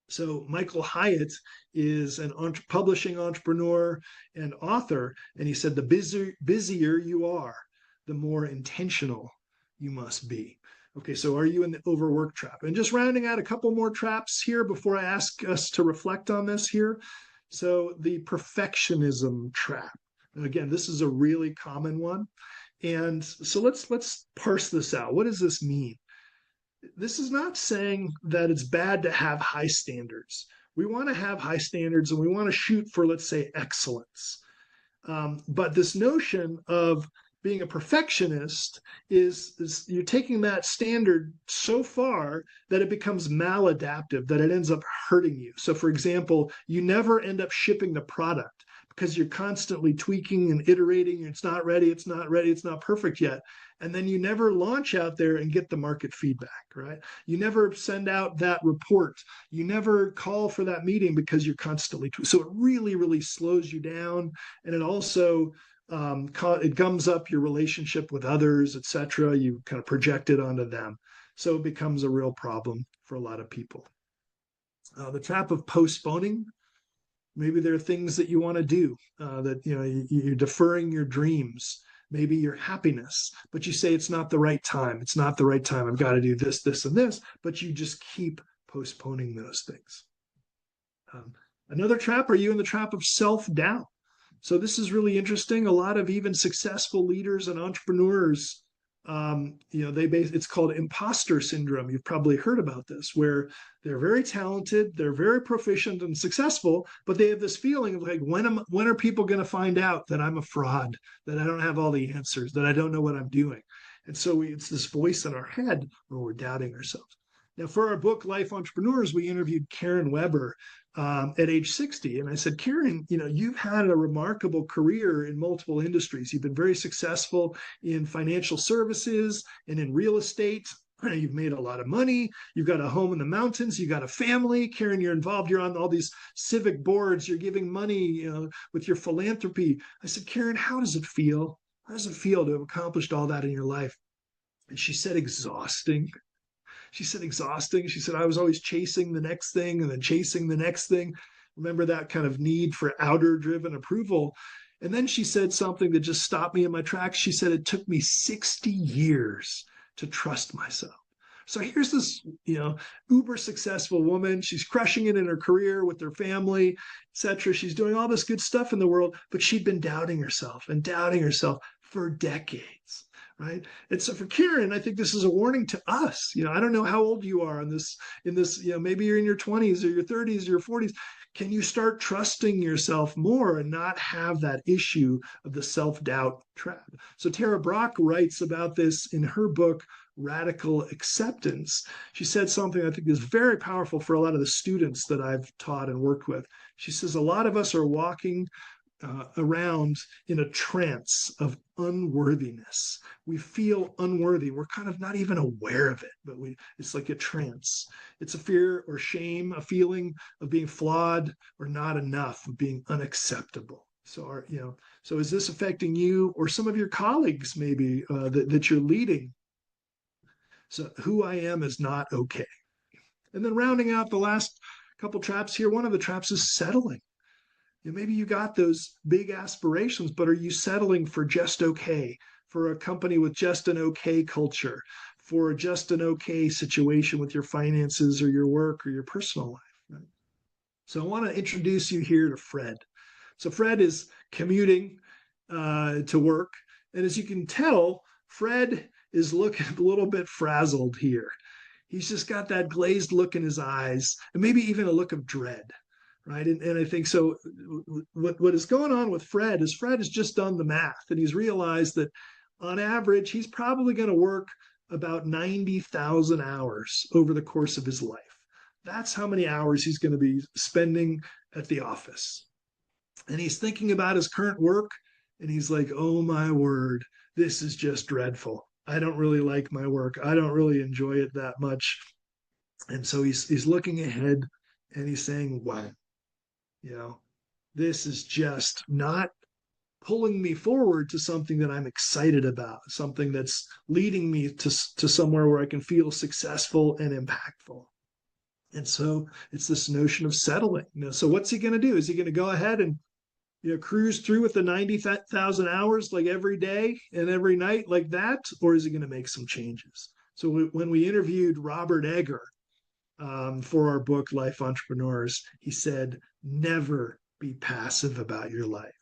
So Michael Hyatt is an publishing entrepreneur and author, and he said the busier you are, the more intentional you must be. Okay, so are you in the overwork trap? And just rounding out a couple more traps here before I ask us to reflect on this here. So the perfectionism trap. And again, this is a really common one. And so let's parse this out. What does this mean? This is not saying that it's bad to have high standards. We want to have high standards and we want to shoot for, let's say, excellence. But this notion of being a perfectionist is you're taking that standard so far that it becomes maladaptive, that it ends up hurting you. So, for example, you never end up shipping the product because you're constantly tweaking and iterating. It's not ready, it's not ready, it's not perfect yet. And then you never launch out there and get the market feedback, right? You never send out that report. You never call for that meeting because you're constantly, so it really, really slows you down. And it also, it gums up your relationship with others, etc. You kind of project it onto them. So it becomes a real problem for a lot of people. The trap of postponing. Maybe there are things that you want to do that you're deferring your dreams, maybe your happiness, but you say it's not the right time. It's not the right time. I've got to do this, this, and this, but you just keep postponing those things. Another trap, are you in the trap of self-doubt? So this is really interesting. A lot of even successful leaders and entrepreneurs, it's called imposter syndrome. You've probably heard about this, where they're very talented, they're very proficient and successful, but they have this feeling of like, when are people going to find out that I'm a fraud, that I don't have all the answers, that I don't know what I'm doing? And so it's this voice in our head where we're doubting ourselves. Now, for our book, Life Entrepreneurs, we interviewed Karen Weber at age 60. And I said, Karen, you've had a remarkable career in multiple industries. You've been very successful in financial services and in real estate. You've made a lot of money. You've got a home in the mountains. You've got a family. Karen, you're involved. You're on all these civic boards. You're giving money with your philanthropy. I said, Karen, how does it feel? How does it feel to have accomplished all that in your life? And she said, exhausting. She said, exhausting. She said, I was always chasing the next thing and then chasing the next thing. Remember that kind of need for outer driven approval. And then she said something that just stopped me in my tracks. She said, it took me 60 years to trust myself. So here's this, uber successful woman. She's crushing it in her career with her family, etc. She's doing all this good stuff in the world, but she'd been doubting herself for decades. Right. And so for Karen, I think this is a warning to us. I don't know how old you are in this, maybe you're in your 20s or your 30s or your 40s. Can you start trusting yourself more and not have that issue of the self-doubt trap? So Tara Brach writes about this in her book, Radical Acceptance. She said something I think is very powerful for a lot of the students that I've taught and worked with. She says, a lot of us are walking around in a trance of unworthiness. We feel unworthy. We're kind of not even aware of it, but it's like a trance. It's a fear or shame, a feeling of being flawed or not enough, of being unacceptable. So, so is this affecting you or some of your colleagues maybe that you're leading? So who I am is not okay. And then rounding out the last couple traps here, one of the traps is settling. Maybe you got those big aspirations, but are you settling for just okay, for a company with just an okay culture, for just an okay situation with your finances or your work or your personal life? Right? So I want to introduce you here to Fred. So Fred is commuting to work. And as you can tell, Fred is looking a little bit frazzled here. He's just got that glazed look in his eyes, and maybe even a look of dread, right? And I think so. What is going on with Fred is Fred has just done the math, and he's realized that on average, he's probably going to work about 90,000 hours over the course of his life. That's how many hours he's going to be spending at the office. And he's thinking about his current work, and he's like, oh my word, this is just dreadful. I don't really like my work. I don't really enjoy it that much. And so he's looking ahead, and he's saying, wow, this is just not pulling me forward to something that I'm excited about, something that's leading me to somewhere where I can feel successful and impactful. And so it's this notion of settling. So what's he going to do? Is he going to go ahead and cruise through with the 90,000 hours like every day and every night like that? Or is he going to make some changes? So when we interviewed Robert Egger for our book, Life Entrepreneurs, he said, never be passive about your life.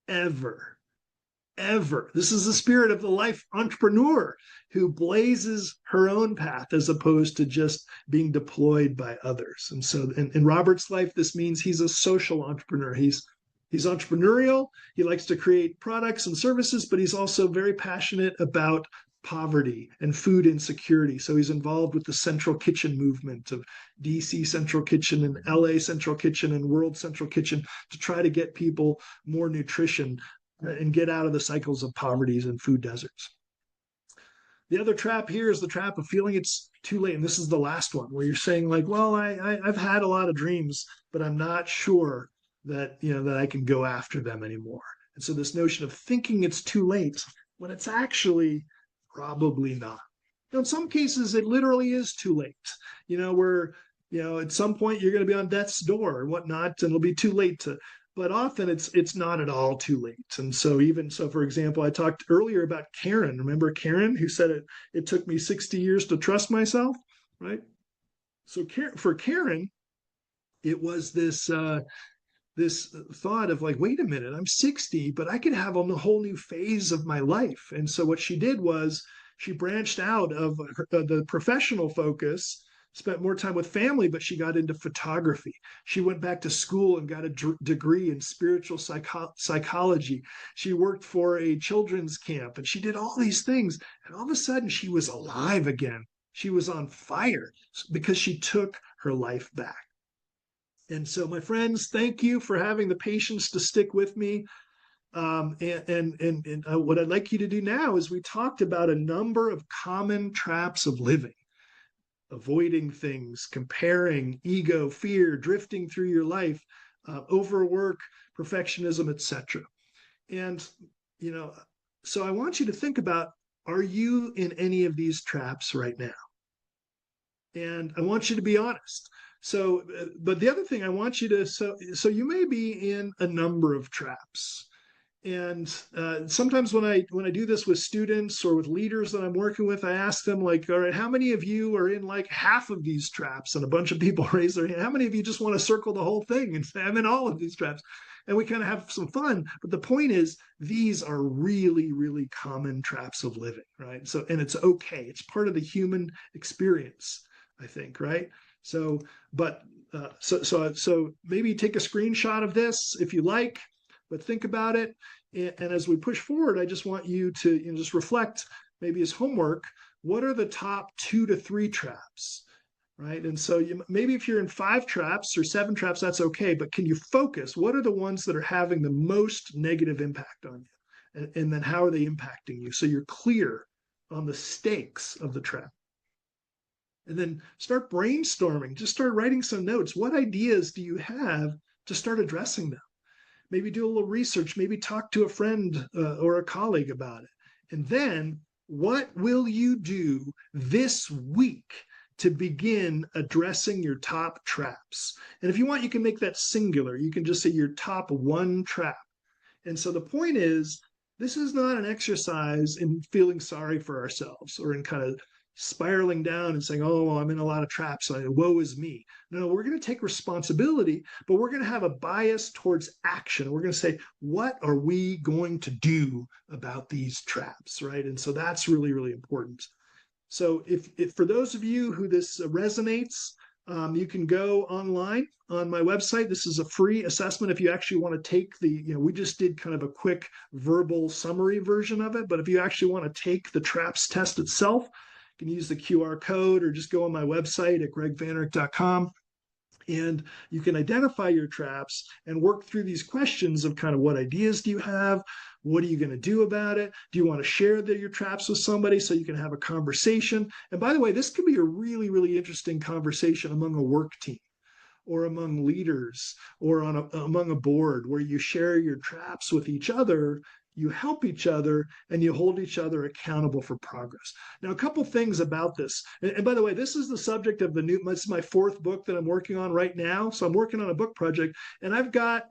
Ever. This is the spirit of the life entrepreneur who blazes her own path as opposed to just being deployed by others. And so in Robert's life, this means he's a social entrepreneur. He's entrepreneurial. He likes to create products and services, but he's also very passionate about poverty and food insecurity. So he's involved with the Central Kitchen movement of DC Central Kitchen and LA Central Kitchen and World Central Kitchen to try to get people more nutrition and get out of the cycles of poverty and food deserts. The other trap here is the trap of feeling it's too late. And this is the last one where you're saying like, well, I've had a lot of dreams, but I'm not sure that I can go after them anymore. And so this notion of thinking it's too late when it's actually probably not. In some cases, it literally is too late. Where at some point you're going to be on death's door or whatnot, and it'll be too late to. But often it's not at all too late. And so for example, I talked earlier about Karen. Remember Karen who said it took me 60 years to trust myself, right? So for Karen, it was this thought of like, wait a minute, I'm 60, but I could have a whole new phase of my life. And so what she did was she branched out of the professional focus, spent more time with family, but she got into photography. She went back to school and got a degree in spiritual psychology. She worked for a children's camp, and she did all these things. And all of a sudden, she was alive again. She was on fire because she took her life back. And so, my friends, thank you for having the patience to stick with me. And what I'd like you to do now is we talked about a number of common traps of living. Avoiding things, comparing, ego, fear, drifting through your life, overwork, perfectionism, etc. And, so I want you to think about, are you in any of these traps right now? And I want you to be honest. So, but the other thing I want you to, so you may be in a number of traps. And sometimes when I do this with students or with leaders that I'm working with, I ask them like, all right, how many of you are in like half of these traps? And a bunch of people raise their hand. How many of you just want to circle the whole thing and say, I'm in all of these traps? And we kind of have some fun. But the point is, these are really, really common traps of living, right? So, and it's okay. It's part of the human experience, I think, right? So, but so maybe take a screenshot of this if you like, but think about it. And as we push forward, I just want you to just reflect, maybe as homework, what are the top 2 to 3 traps, right? And so maybe if you're in 5 traps or 7 traps, that's okay. But can you focus? What are the ones that are having the most negative impact on you? And then how are they impacting you? So you're clear on the stakes of the trap. And then start brainstorming. Just start writing some notes. What ideas do you have to start addressing them? Maybe do a little research, maybe talk to a friend or a colleague about it. And then what will you do this week to begin addressing your top traps? And if you want, you can make that singular. You can just say your top 1 trap. And so the point is, this is not an exercise in feeling sorry for ourselves or in kind of spiraling down and saying, oh, well, I'm in a lot of traps, so woe is me. No, we're going to take responsibility, but we're going to have a bias towards action. We're going to say, what are we going to do about these traps, right? And so that's really, really important. So if for those of you who this resonates, you can go online on my website. This is a free assessment if you actually want to take we just did kind of a quick verbal summary version of it, but if you actually want to take the traps test itself, you can use the QR code or just go on my website at greggvanourek.com. And you can identify your traps and work through these questions of kind of what ideas do you have? What are you going to do about it? Do you want to share your traps with somebody so you can have a conversation? And by the way, this can be a really, really interesting conversation among a work team or among leaders or among a board where you share your traps with each other, you help each other, and you hold each other accountable for progress. Now, a couple things about this. And by the way, this is the subject of this is my fourth book that I'm working on right now. So I'm working on a book project, and I've got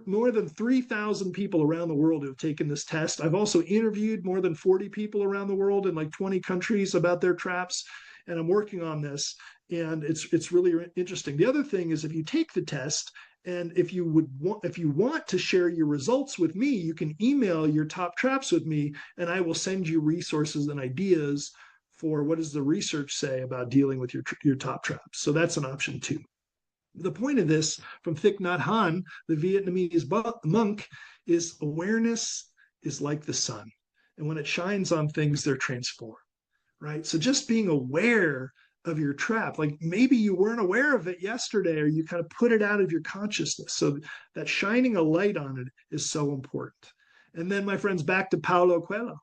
more than 3,000 people around the world who have taken this test. I've also interviewed more than 40 people around the world in like 20 countries about their traps, and I'm working on this, and it's really interesting. The other thing is if you take the test, and if you want to share your results with me, you can email your top traps with me, and I will send you resources and ideas for what does the research say about dealing with your top traps. So that's an option too. The point of this from Thich Nhat Hanh, the Vietnamese monk, is awareness is like the sun. And when it shines on things, they're transformed, right? So just being aware of your trap, like maybe you weren't aware of it yesterday, or you kind of put it out of your consciousness. So that shining a light on it is so important. And then, my friends, back to Paulo Coelho,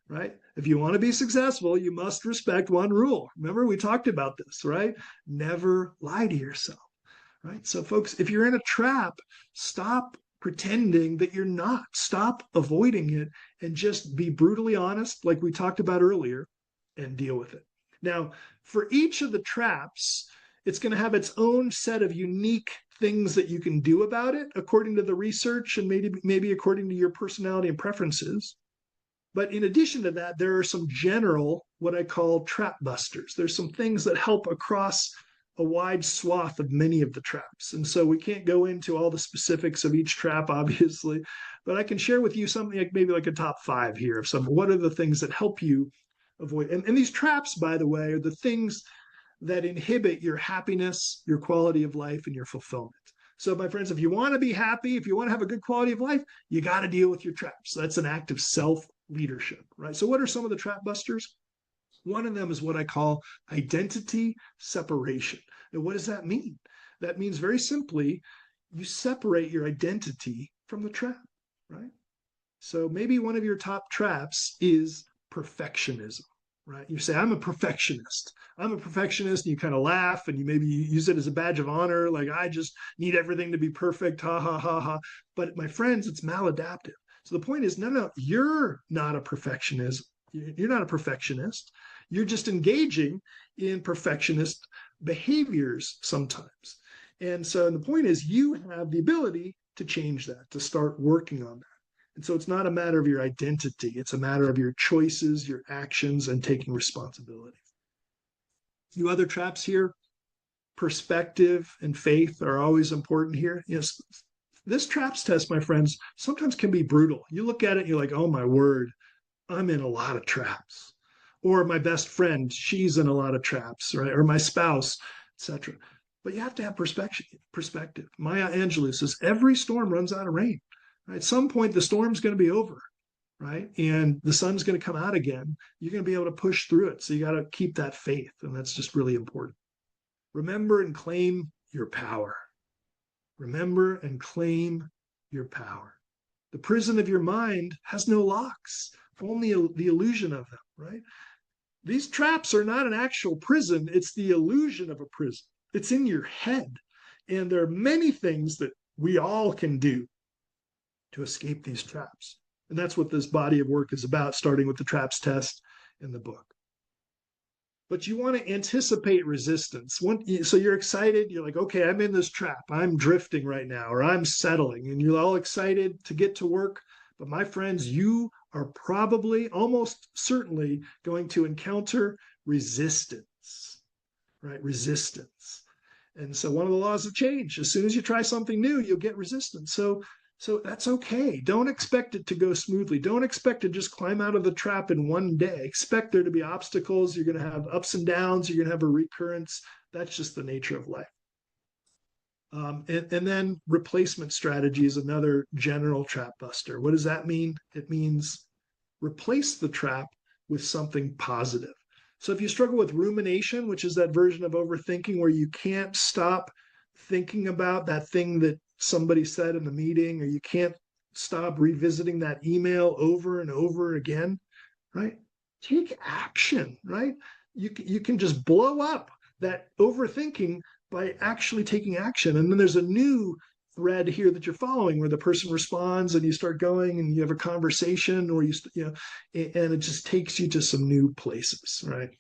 right? If you want to be successful, you must respect one rule. Remember, we talked about this, right? Never lie to yourself, right? So folks, if you're in a trap, stop pretending that you're not. Stop avoiding it and just be brutally honest, like we talked about earlier, and deal with it. Now, for each of the traps, it's going to have its own set of unique things that you can do about it, according to the research and maybe according to your personality and preferences. But in addition to that, there are some general, what I call trap busters. There's some things that help across a wide swath of many of the traps. And so we can't go into all the specifics of each trap, obviously, but I can share with you something like maybe like a top 5 here of what are the things that help you avoid. And these traps, by the way, are the things that inhibit your happiness, your quality of life, and your fulfillment. So, my friends, if you want to be happy, if you want to have a good quality of life, you got to deal with your traps. That's an act of self-leadership, right? So what are some of the trap busters? One of them is what I call identity separation. And what does that mean? That means very simply, you separate your identity from the trap, right? So maybe one of your top traps is perfectionism, right? You say, I'm a perfectionist. I'm a perfectionist, and you kind of laugh, and you maybe use it as a badge of honor, like I just need everything to be perfect, ha, ha, ha, ha. But my friends, it's maladaptive. So the point is, no, you're not a perfectionist. You're not a perfectionist. You're just engaging in perfectionist behaviors sometimes. And so the point is, you have the ability to change that, to start working on that. And so it's not a matter of your identity. It's a matter of your choices, your actions, and taking responsibility. A few other traps here. Perspective and faith are always important here. Yes, this traps test, my friends, sometimes can be brutal. You look at it and you're like, oh my word, I'm in a lot of traps. Or my best friend, she's in a lot of traps, right? Or my spouse, etc. But you have to have perspective. Maya Angelou says, every storm runs out of rain. At some point, the storm's going to be over, right? And the sun's going to come out again. You're going to be able to push through it. So you got to keep that faith. And that's just really important. Remember and claim your power. Remember and claim your power. The prison of your mind has no locks, only the illusion of them, right? These traps are not an actual prison. It's the illusion of a prison. It's in your head. And there are many things that we all can do to escape these traps. And that's what this body of work is about, starting with the traps test in the book. But you want to anticipate resistance. So you're excited. You're like, okay, I'm in this trap. I'm drifting right now, or I'm settling. And you're all excited to get to work. But my friends, you are probably, almost certainly, going to encounter resistance, right? Resistance. And so one of the laws of change, as soon as you try something new, you'll get resistance. So that's okay. Don't expect it to go smoothly. Don't expect to just climb out of the trap in one day. Expect there to be obstacles. You're going to have ups and downs. You're going to have a recurrence. That's just the nature of life. And then replacement strategy is another general trap buster. What does that mean? It means replace the trap with something positive. So if you struggle with rumination, which is that version of overthinking where you can't stop thinking about that thing that somebody said in the meeting, or you can't stop revisiting that email over and over again, right? Take action, right? You can just blow up that overthinking by actually taking action. And then there's a new thread here that you're following where the person responds and you start going and you have a conversation, or and it just takes you to some new places, right?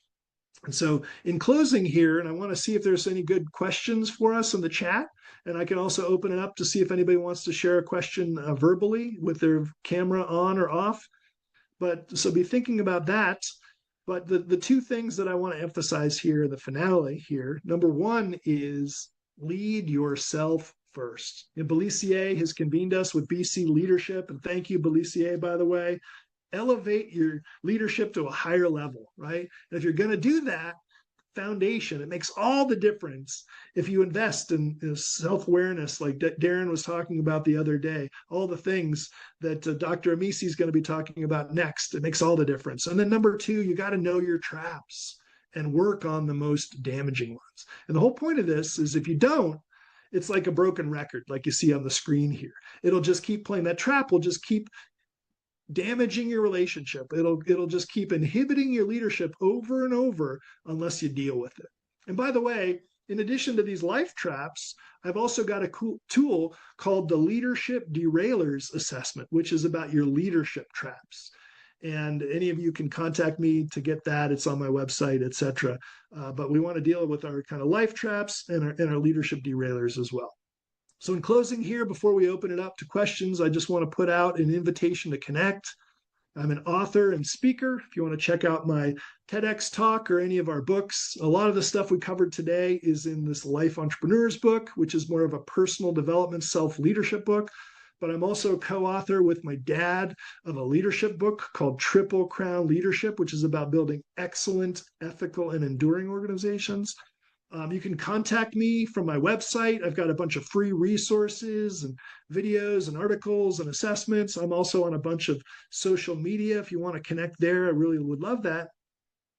And so in closing here, and I want to see if there's any good questions for us in the chat, and I can also open it up to see if anybody wants to share a question verbally with their camera on or off. But so be thinking about that. But the two things that I want to emphasize here in the finale here, number one is lead yourself first. And Belisier has convened us with BC Leadership, and thank you, Belisier, by the way. Elevate your leadership to a higher level, right? And if you're going to do that, foundation, it makes all the difference if you invest in self-awareness, like Darren was talking about the other day, all the things that Dr. Amisi is going to be talking about next. It makes all the difference. And then number two, you got to know your traps and work on the most damaging ones. And the whole point of this is if you don't, it's like a broken record, like you see on the screen here. It'll just keep playing. That trap will just keep damaging your relationship. It'll just keep inhibiting your leadership over and over unless you deal with it. And by the way, in addition to these life traps, I've also got a cool tool called the Leadership Derailers Assessment, which is about your leadership traps. And any of you can contact me to get that. It's on my website, etc. But we want to deal with our kind of life traps and our leadership derailers as well. So in closing here, before we open it up to questions, I just want to put out an invitation to connect. I'm an author and speaker. If you want to check out my TEDx talk or any of our books, a lot of the stuff we covered today is in this Life Entrepreneurs book, which is more of a personal development, self-leadership book. But I'm also a co-author with my dad of a leadership book called Triple Crown Leadership, which is about building excellent, ethical, and enduring organizations. You can contact me from my website. I've got a bunch of free resources and videos and articles and assessments. I'm also on a bunch of social media. If you want to connect there, I really would love that.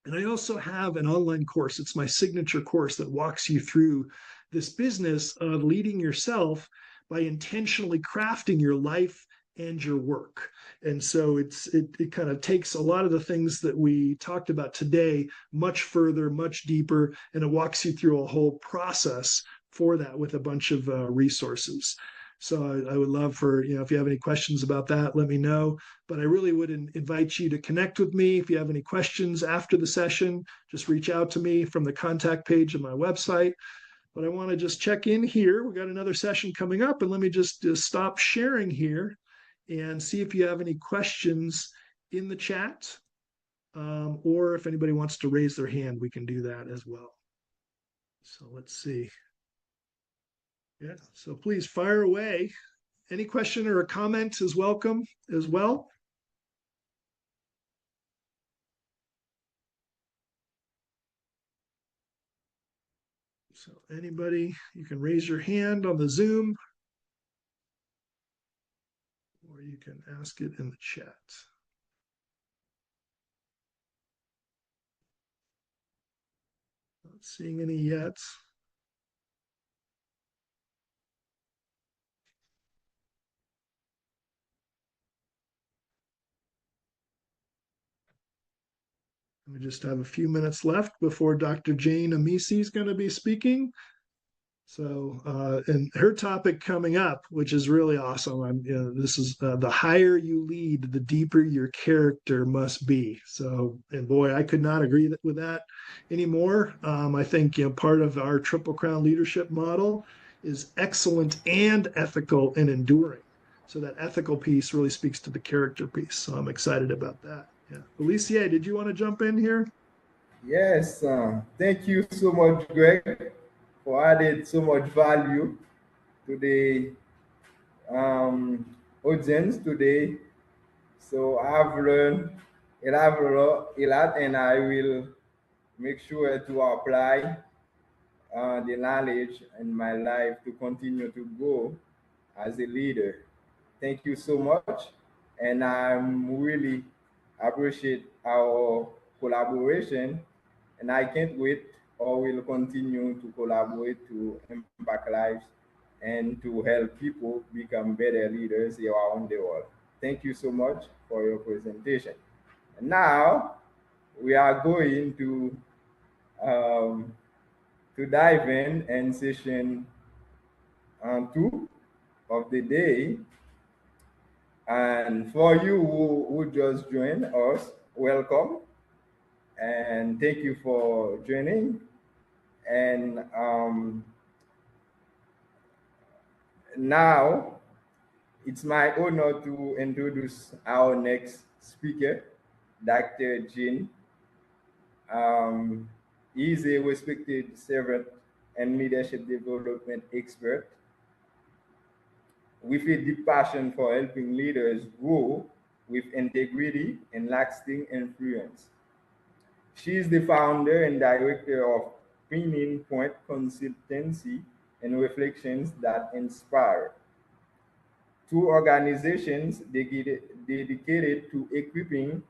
And I also have an online course. It's my signature course that walks you through this business of leading yourself by intentionally crafting your life and your work. And so it kind of takes a lot of the things that we talked about today much further, much deeper, and it walks you through a whole process for that with a bunch of resources. So I would love for, if you have any questions about that, let me know. But I really would invite you to connect with me. If you have any questions after the session, just reach out to me from the contact page of my website. But I want to just check in here. We got another session coming up, and let me just stop sharing here and see if you have any questions in the chat, or if anybody wants to raise their hand, we can do that as well. So let's see. Yeah, so please fire away. Any question or a comment is welcome as well. So anybody, you can raise your hand on the Zoom, or you can ask it in the chat. Not seeing any yet. We just have a few minutes left before Dr. Jane Amisi is going to be speaking. So, and her topic coming up, which is really awesome. This is the higher you lead, the deeper your character must be. So, and boy, I could not agree with that anymore. I think part of our Triple Crown leadership model is excellent and ethical and enduring. So that ethical piece really speaks to the character piece. So I'm excited about that. Yeah, Alicia, did you want to jump in here? Yes, thank you so much, Greg, for adding so much value to the um, audience today. So I've learned a lot, and I will make sure to apply the knowledge in my life to continue to grow as a leader. Thank you so much, and I'm really appreciate our collaboration, and I can't wait or will continue to collaborate to impact lives and to help people become better leaders around the world. Thank you so much for your presentation. And now we are going um, to dive in session two of the day. And for you who just joined us, welcome and thank you for joining. And now it's my honor to introduce our next speaker, Dr. Jean. Um, he is a respected servant and leadership development expert with a deep passion for helping leaders grow with integrity and lasting influence. She is the founder and director of Pinning Point Consultancy and Reflections that Inspire, two organizations dedicated to equipping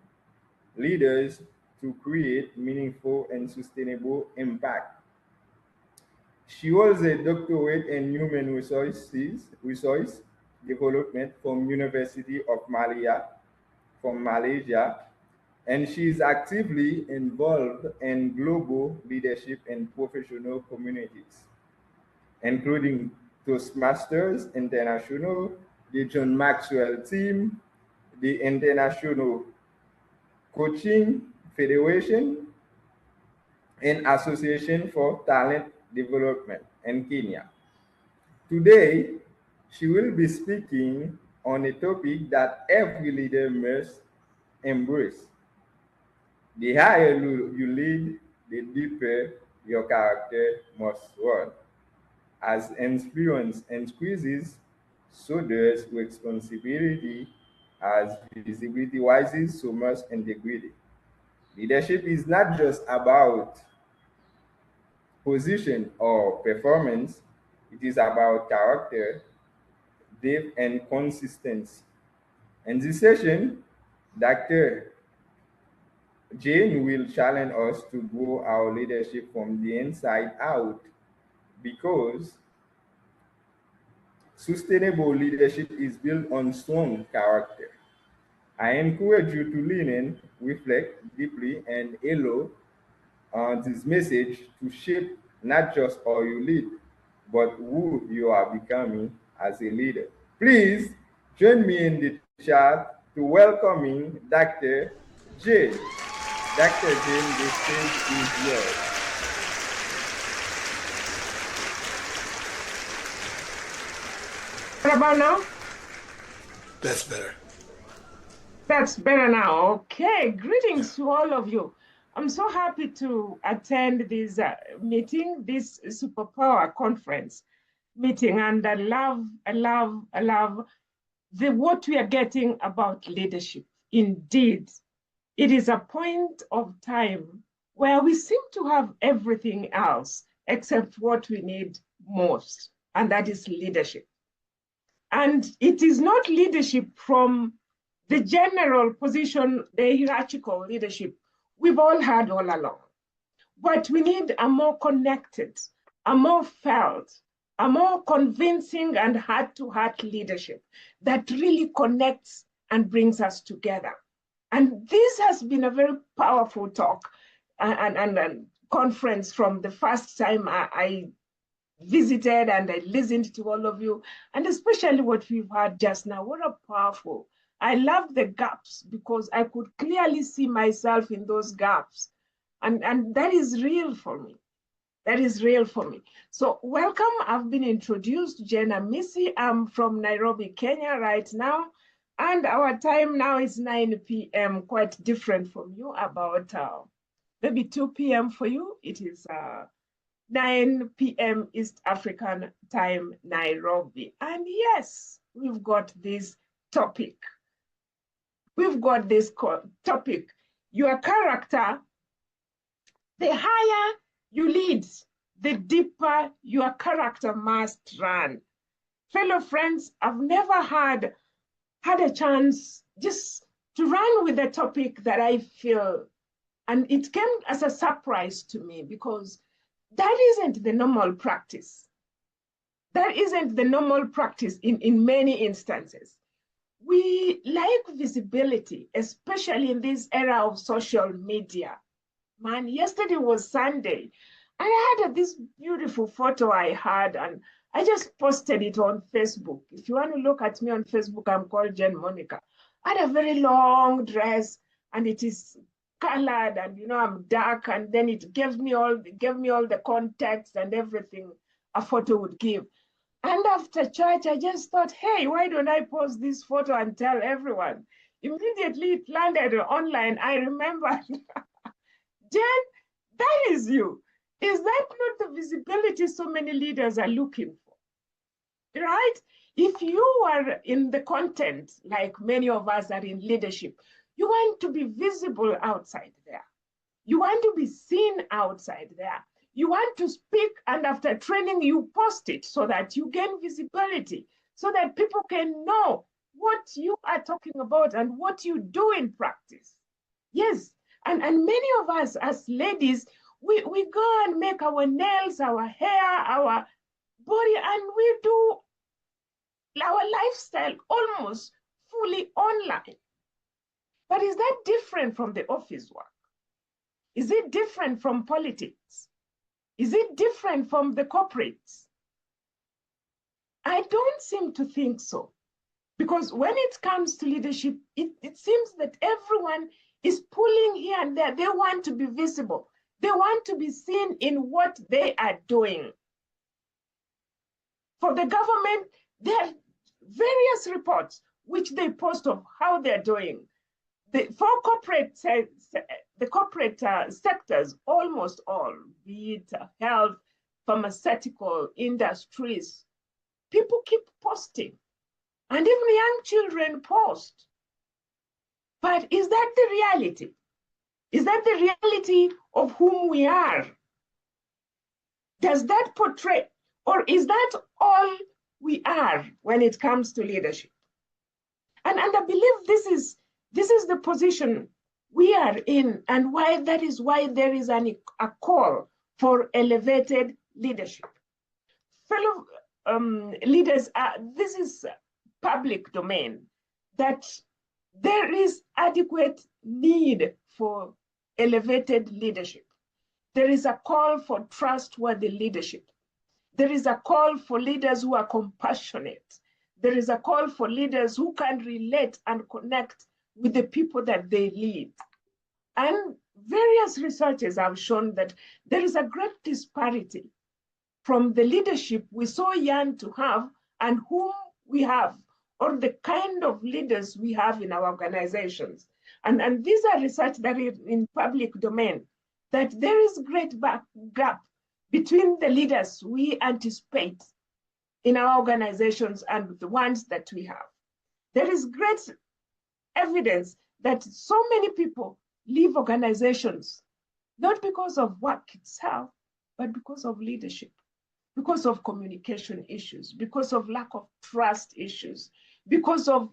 leaders to create meaningful and sustainable impact. She was a doctorate in human resource development from University of Malaysia, and she is actively involved in global leadership and professional communities, including Toastmasters International, the John Maxwell team, the International Coaching Federation, and Association for Talent Development in Kenya. Today, she will be speaking on a topic that every leader must embrace. The higher you lead, the deeper your character must run. As influence increases, so does responsibility. As visibility rises, so must integrity. Leadership is not just about position or performance, it is about character, depth, and consistency. In this session, Dr. Jane will challenge us to grow our leadership from the inside out because sustainable leadership is built on strong character. I encourage you to lean in, reflect deeply, and allow this message to shape not just how you lead, but who you are becoming as a leader. Please join me in the chat to welcoming Dr. Jane. Dr. Jane, the stage is yours. What about now? That's better. That's better now. Okay. Greetings to all of you. I'm so happy to attend this meeting, this superpower conference meeting, and I love what we are getting about leadership. Indeed, it is a point of time where we seem to have everything else except what we need most, and that is leadership. And it is not leadership from the general position, the hierarchical leadership we've all had all along. But we need a more connected, a more felt, a more convincing and heart-to-heart leadership that really connects and brings us together. And this has been a very powerful talk and conference from the first time I visited and I listened to all of you, and especially what we've heard just now. What a powerful. I love the gaps because I could clearly see myself in those gaps. And that is real for me. That is real for me. So welcome. I've been introduced, Jen Amisi. I'm from Nairobi, Kenya right now. And our time now is 9 p.m., quite different from you, about maybe 2 p.m. for you. It is 9 p.m. East African time, Nairobi. And yes, we've got this topic. We've got this topic. Your character, the higher you lead, the deeper your character must run. Fellow friends, I've never had a chance just to run with a topic that I feel, and it came as a surprise to me because that isn't the normal practice. That isn't the normal practice in many instances. We like visibility, especially in this era of social media. Man, yesterday was Sunday, and I had this beautiful photo I had, and I just posted it on Facebook. If you want to look at me on Facebook, I'm called Jen Monica. I had a very long dress, and it is colored, and I'm dark, and then it gave me all the context and everything a photo would give. And after church, I just thought, hey, why don't I post this photo and tell everyone? Immediately it landed online. I remember, Jen, that is you. Is that not the visibility so many leaders are looking for? Right? If you are in the content, like many of us are in leadership, you want to be visible outside there. You want to be seen outside there. You want to speak, and after training, you post it so that you gain visibility, so that people can know what you are talking about and what you do in practice. Yes, and many of us as ladies, we go and make our nails, our hair, our body, and we do our lifestyle almost fully online. But is that different from the office work? Is it different from politics? Is it different from the corporates? I don't seem to think so. Because when it comes to leadership, it seems that everyone is pulling here and there. They want to be visible. They want to be seen in what they are doing. For the government, there are various reports which they post of how they're doing. For the corporate sectors, almost all, be it health, pharmaceutical industries, people keep posting. And even young children post. But is that the reality? Is that the reality of whom we are? Does that portray, or is that all we are when it comes to leadership? And I believe this is the position we are in, and that is why there is a call for elevated leadership. Fellow leaders, this is public domain, that there is adequate need for elevated leadership. There is a call for trustworthy leadership. There is a call for leaders who are compassionate. There is a call for leaders who can relate and connect with the people that they lead. And various researchers have shown that there is a great disparity from the leadership we so yearn to have and whom we have, or the kind of leaders we have in our organizations. And these are research that is in public domain, that there is great gap between the leaders we anticipate in our organizations and the ones that we have. There is great evidence that so many people leave organizations, not because of work itself, but because of leadership, because of communication issues, because of lack of trust issues, because of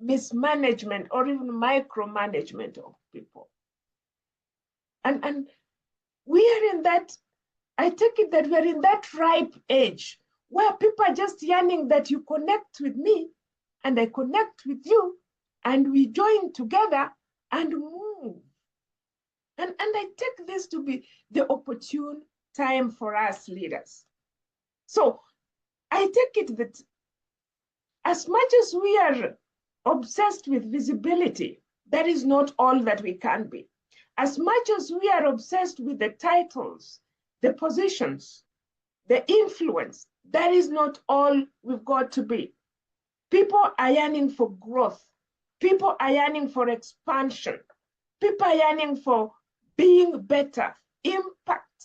mismanagement or even micromanagement of people. And we are in that, I take it that we're in that ripe age where people are just yearning that you connect with me and I connect with you and we join together and move. And I take this to be the opportune time for us leaders. So I take it that as much as we are obsessed with visibility, that is not all that we can be. As much as we are obsessed with the titles, the positions, the influence, that is not all we've got to be. People are yearning for growth. People are yearning for expansion. People are yearning for being better, impact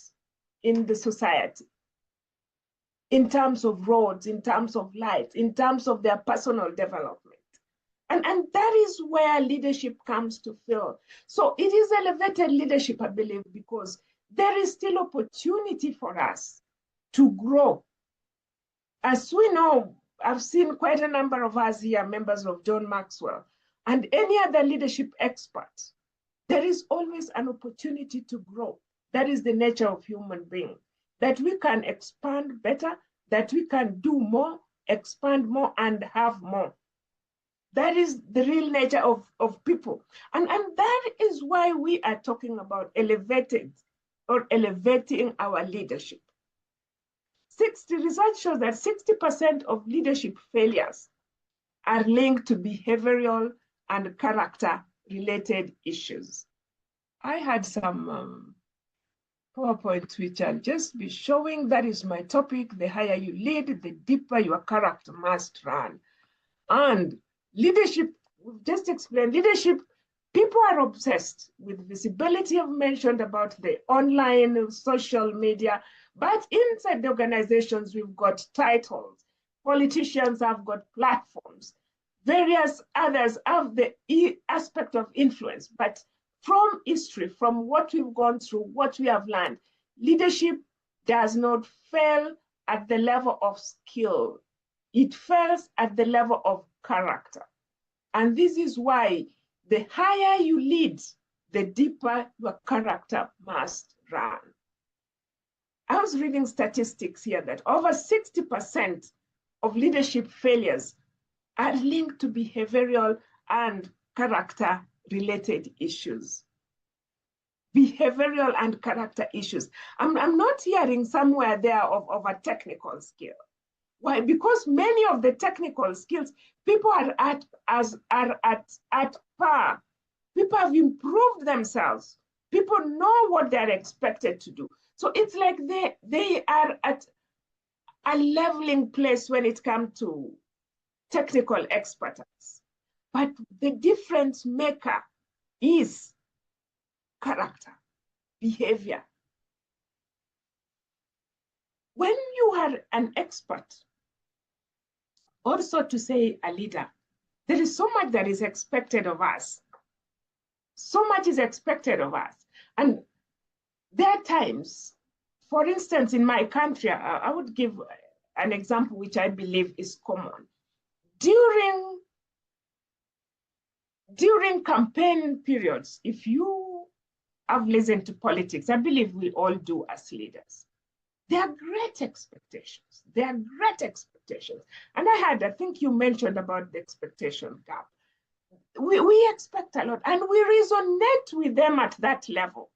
in the society, in terms of roads, in terms of light, in terms of their personal development. And that is where leadership comes to fill. So it is elevated leadership, I believe, because there is still opportunity for us to grow. As we know, I've seen quite a number of us here, members of John Maxwell, and any other leadership expert. There is always an opportunity to grow. That is the nature of human being, that we can expand better, that we can do more, expand more, and have more. That is the real nature of people. And that is why we are talking about elevating our leadership. Research shows that 60% of leadership failures are linked to behavioral and character-related issues. I had some PowerPoint which I'll just be showing. That is my topic. The higher you lead, the deeper your character must run. And leadership, we've just explained, leadership, people are obsessed with visibility. I've mentioned about the online social media, but inside the organizations, we've got titles. Politicians have got platforms. Various others have the aspect of influence. But from history, from what we've gone through, what we have learned, leadership does not fail at the level of skill. It fails at the level of character. And this is why the higher you lead, the deeper your character must run. I was reading statistics here that over 60% of leadership failures are linked to behavioral and character-related issues. Behavioral and character issues. I'm not hearing somewhere there of a technical skill. Why? Because many of the technical skills, people are at par. People have improved themselves. People know what they're expected to do. So it's like they are at a leveling place when it comes to technical expertise. But the difference maker is character, behavior. When you are an expert, also to say a leader, there is so much that is expected of us. So much is expected of us. And there are times, for instance, in my country, I would give an example which I believe is common. During campaign periods, if you have listened to politics, I believe we all do as leaders. There are great expectations. There are great expectations. And I think you mentioned about the expectation gap. We expect a lot, and we resonate with them at that level.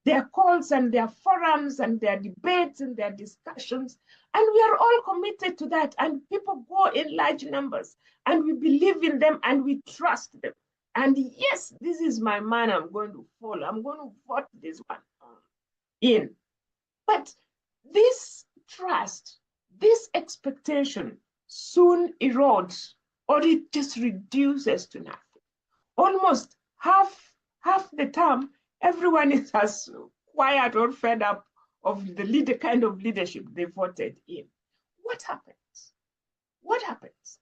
Their calls and their forums and their debates and their discussions, and we are all committed to that. And people go in large numbers, and we believe in them and we trust them. And yes, this is my man I'm going to follow. I'm going to vote this one in. But this trust, this expectation soon erodes, or it just reduces to nothing. Almost half the time, everyone is as quiet or fed up of the kind of leadership they voted in. What happens? What happens?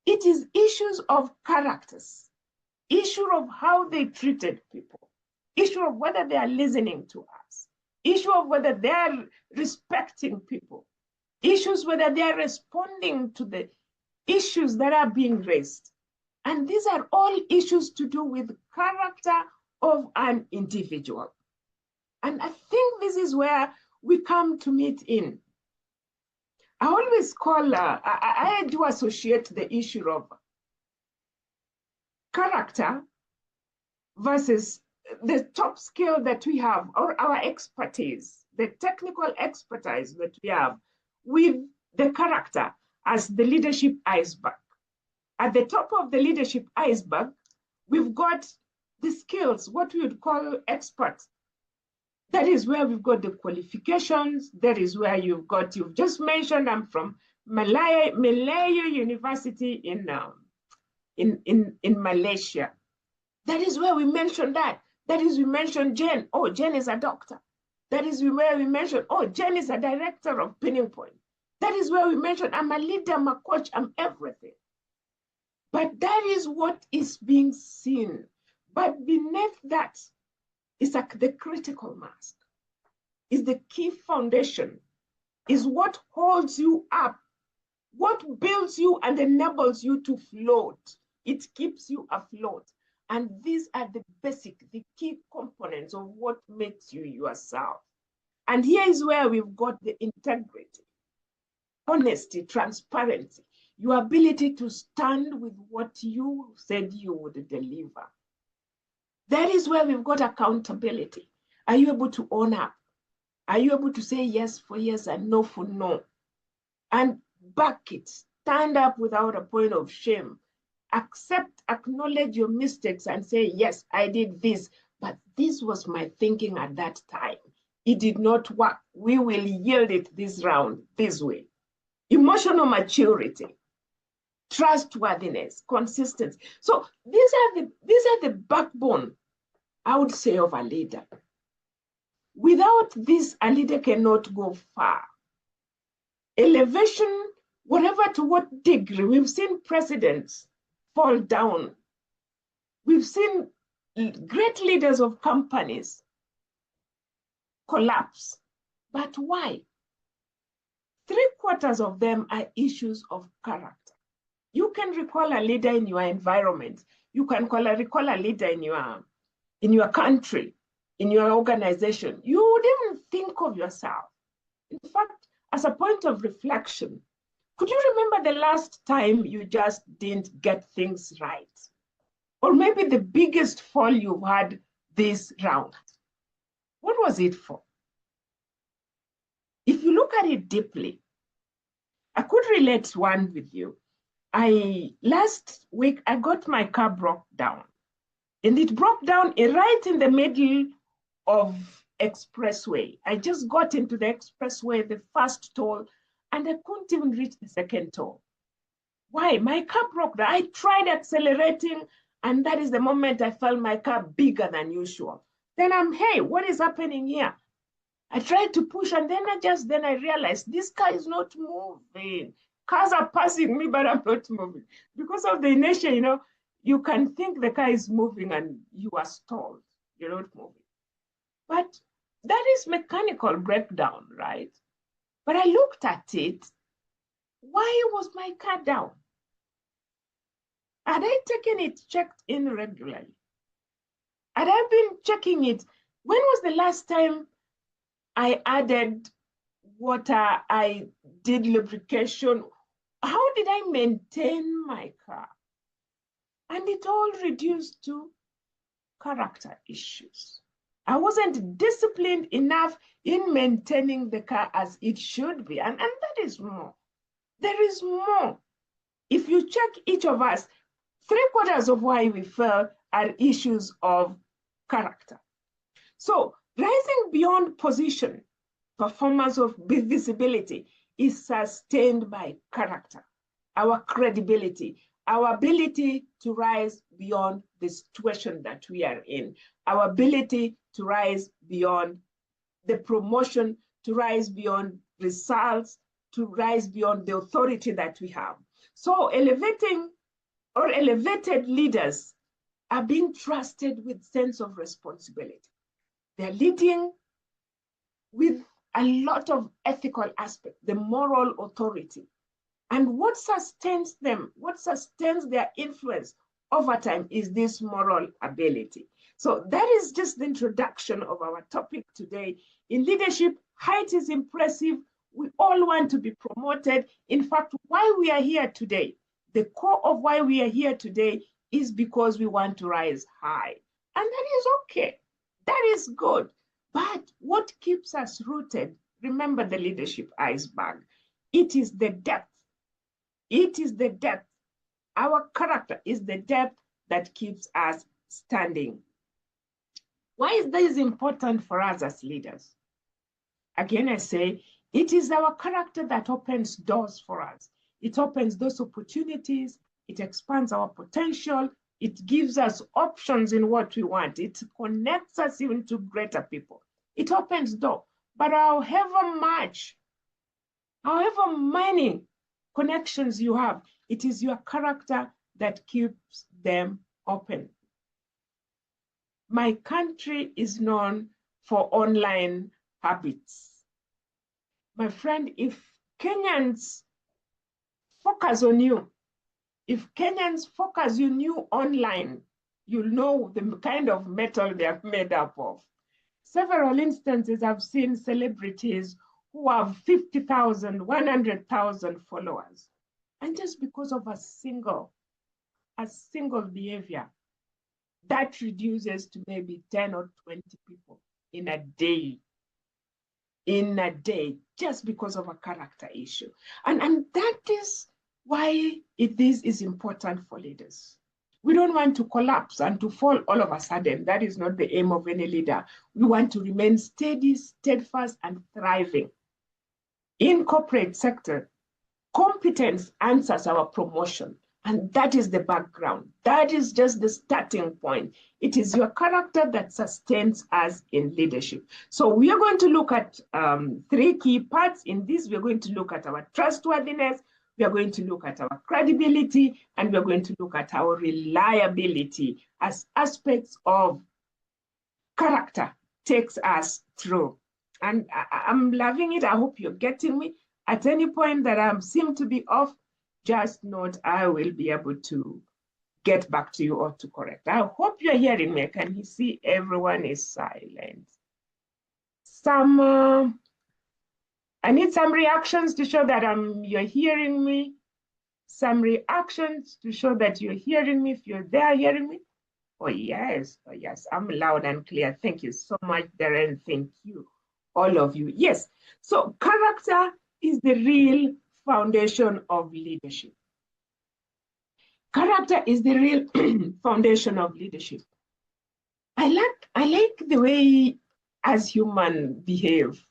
It is issues of characters, issue of how they treated people, issue of whether they are listening to us, issue of whether they are respecting people, issues whether they are responding to the issues that are being raised. And these are all issues to do with character of an individual. And I think this is where we come to meet in. I always call, I do associate the issue of character versus the top skill that we have, or our expertise, the technical expertise that we have, with the character as the leadership iceberg. At the top of the leadership iceberg, we've got the skills, what we would call experts. That is where we've got the qualifications. That is where you've just mentioned, I'm from Malaya University in Malaysia. That is where we mentioned that. That is, we mention Jen. Oh, Jen is a doctor. That is where we mention, oh, Jen is a director of Pinning Point. That is where we mention, I'm a leader, I'm a coach, I'm everything. But that is what is being seen. But beneath that is like the critical mask, is the key foundation, is what holds you up, what builds you and enables you to float. It keeps you afloat. And these are the basic, the key components of what makes you yourself. And here is where we've got the integrity, honesty, transparency, your ability to stand with what you said you would deliver. That is where we've got accountability. Are you able to own up? Are you able to say yes for yes and no for no? And back it, stand up without a point of shame. Accept, acknowledge your mistakes and say, yes, I did this, but this was my thinking at that time. It did not work. We will yield it this round, this way. Emotional maturity, trustworthiness, consistency. So these are the backbone, I would say, of a leader. Without this, a leader cannot go far. Elevation, whatever to what degree, we've seen presidents fall down. We've seen great leaders of companies collapse. But why? 3/4 of them are issues of character. You can recall a leader in your environment. You can recall a leader in your country, in your organization. You would even think of yourself. In fact, as a point of reflection, could you remember the last time you just didn't get things right? Or maybe the biggest fall you've had this round. What was it for? If you look at it deeply, I could relate one with you. Last week, I got my car broke down. And it broke down right in the middle of expressway. I just got into the expressway, the first toll, and I couldn't even reach the second toll. Why? My car broke down. I tried accelerating, and that is the moment I felt my car bigger than usual. Then hey, what is happening here? I tried to push, and then I realized this car is not moving. Cars are passing me, but I'm not moving. Because of the inertia, you can think the car is moving and you are stalled. You're not moving. But that is mechanical breakdown, right? But I looked at it. Why was my car down? Had I taken it checked in regularly? Had I been checking it? When was the last time I added water? I did lubrication. How did I maintain my car? And it all reduced to character issues. I wasn't disciplined enough in maintaining the car as it should be. And that is more. There is more. If you check each of us, 3/4 of why we fail are issues of character. So rising beyond position, performance of visibility is sustained by character, our credibility, our ability to rise beyond the situation that we are in, our ability to rise beyond the promotion, to rise beyond results, to rise beyond the authority that we have. So elevated leaders are being trusted with sense of responsibility. They're leading with a lot of ethical aspect, the moral authority. And what sustains them, what sustains their influence over time is this moral ability. So that is just the introduction of our topic today. In leadership, height is impressive. We all want to be promoted. In fact, why we are here today, the core of why we are here today is because we want to rise high. And that is okay. That is good. But what keeps us rooted, remember the leadership iceberg, it is the depth. It is the depth. Our character is the depth that keeps us standing. Why is this important for us as leaders? Again, I say, it is our character that opens doors for us. It opens those opportunities. It expands our potential. It gives us options in what we want. It connects us even to greater people. It opens door. But however many connections you have, it is your character that keeps them open. My country is known for online habits. My friend, if Kenyans focus on you, if Kenyans focus on you online, you'll know the kind of metal they are made up of. Several instances I've seen celebrities who have 50,000, 100,000 followers. And just because of a single behavior, that reduces to maybe 10 or 20 people in a day, just because of a character issue. And that is why it is important for leaders. We don't want to collapse and to fall all of a sudden. That is not the aim of any leader. We want to remain steady, steadfast, and thriving. In corporate sector, competence answers our promotion. And that is the background. That is just the starting point. It is your character that sustains us in leadership. So we are going to look at 3 key parts in this. We're going to look at our trustworthiness, we are going to look at our credibility, and we're going to look at our reliability as aspects of character takes us through. And I'm loving it. I hope you're getting me. At any point that I seem to be off, just note I will be able to get back to you or to correct. I hope you're hearing me. Can you see everyone is silent? I need some reactions to show that you're hearing me. Some reactions to show that you're hearing me. If you're there hearing me. Oh yes, I'm loud and clear. Thank you so much, Darren. Thank you, all of you. Yes, so character is the real foundation of leadership. Character is the real foundation of leadership. I like the way as humans behave.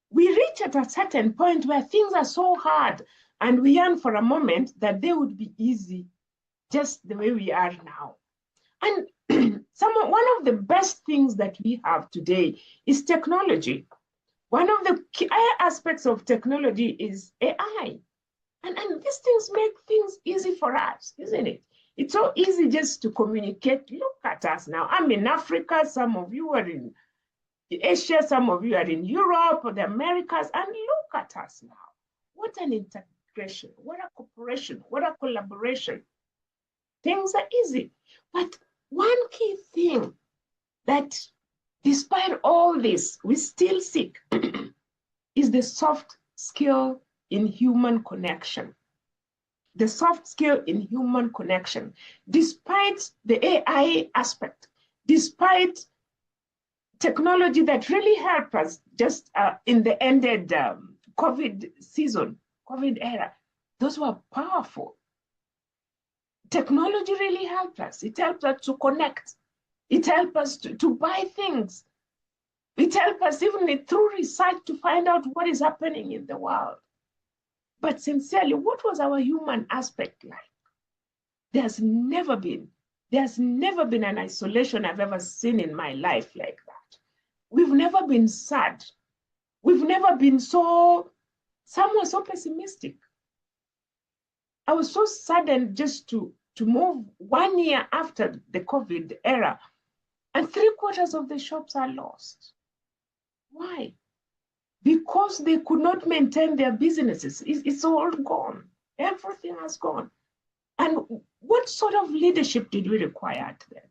We reach at a certain point where things are so hard and we yearn for a moment that they would be easy, just the way we are now. And one of the best things that we have today is technology. One of the key aspects of technology is AI. And these things make things easy for us, isn't it? It's so easy just to communicate. Look at us now. I'm in Africa. Some of you are in Asia. Some of you are in Europe or the Americas. And look at us now. What an integration. What a cooperation. What a collaboration. Things are easy. But one key thing that, despite all this, we still seek is the soft skill in human connection. The soft skill in human connection. Despite the AI aspect, despite technology that really helped us just in the ended COVID season, COVID era, those were powerful. Technology really helped us. It helped us to connect. It helped us to buy things. It helped us even through research to find out what is happening in the world. But sincerely, what was our human aspect like? There's never been an isolation I've ever seen in my life like that. We've never been sad. We've never been some were so pessimistic. I was so saddened just to move 1 year after the COVID era, and 3/4 of the shops are lost. Why? Because they could not maintain their businesses. It's all gone. Everything has gone. And what sort of leadership did we require then?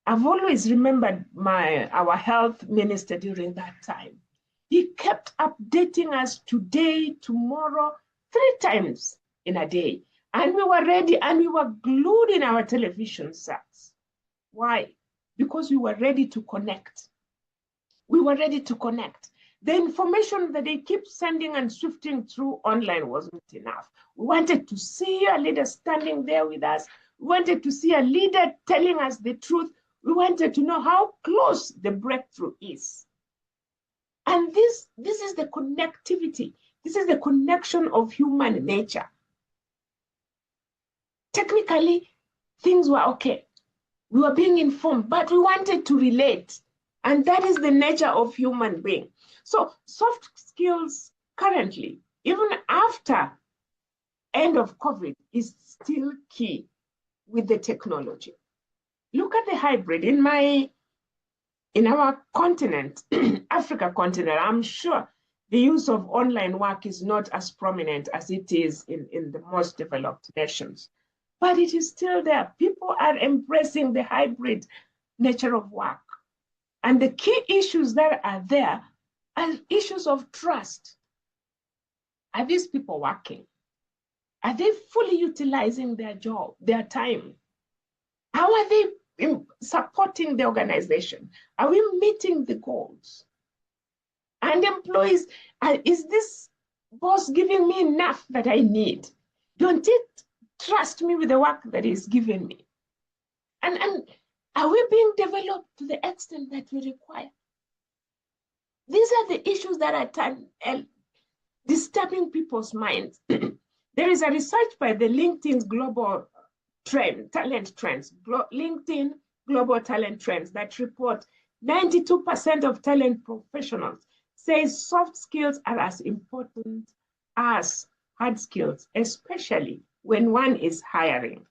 I've always remembered our health minister during that time. He kept updating us today, tomorrow, 3 times in a day. And we were ready and we were glued in our television sets. Why? Because we were ready to connect. We were ready to connect. The information that they keep sending and swifting through online wasn't enough. We wanted to see a leader standing there with us. We wanted to see a leader telling us the truth. We wanted to know how close the breakthrough is. And this is the connectivity. This is the connection of human nature. Technically, things were okay. We were being informed, but we wanted to relate. And that is the nature of human being. So soft skills currently, even after end of COVID, is still key with the technology. Look at the hybrid in our continent, Africa continent. I'm sure the use of online work is not as prominent as it is in the most developed nations, but it is still there. People are embracing the hybrid nature of work. And the key issues that are there are issues of trust. Are these people working? Are they fully utilizing their job, their time? How are they supporting the organization? Are we meeting the goals? And employees, is this boss giving me enough that I need? Don't it trust me with the work that is given me? And are we being developed to the extent that we require? These are the issues that are disturbing people's minds. There is a research by the LinkedIn Global Talent Trends, LinkedIn Global Talent Trends, that report 92% of talent professionals say soft skills are as important as hard skills, especially when one is hiring.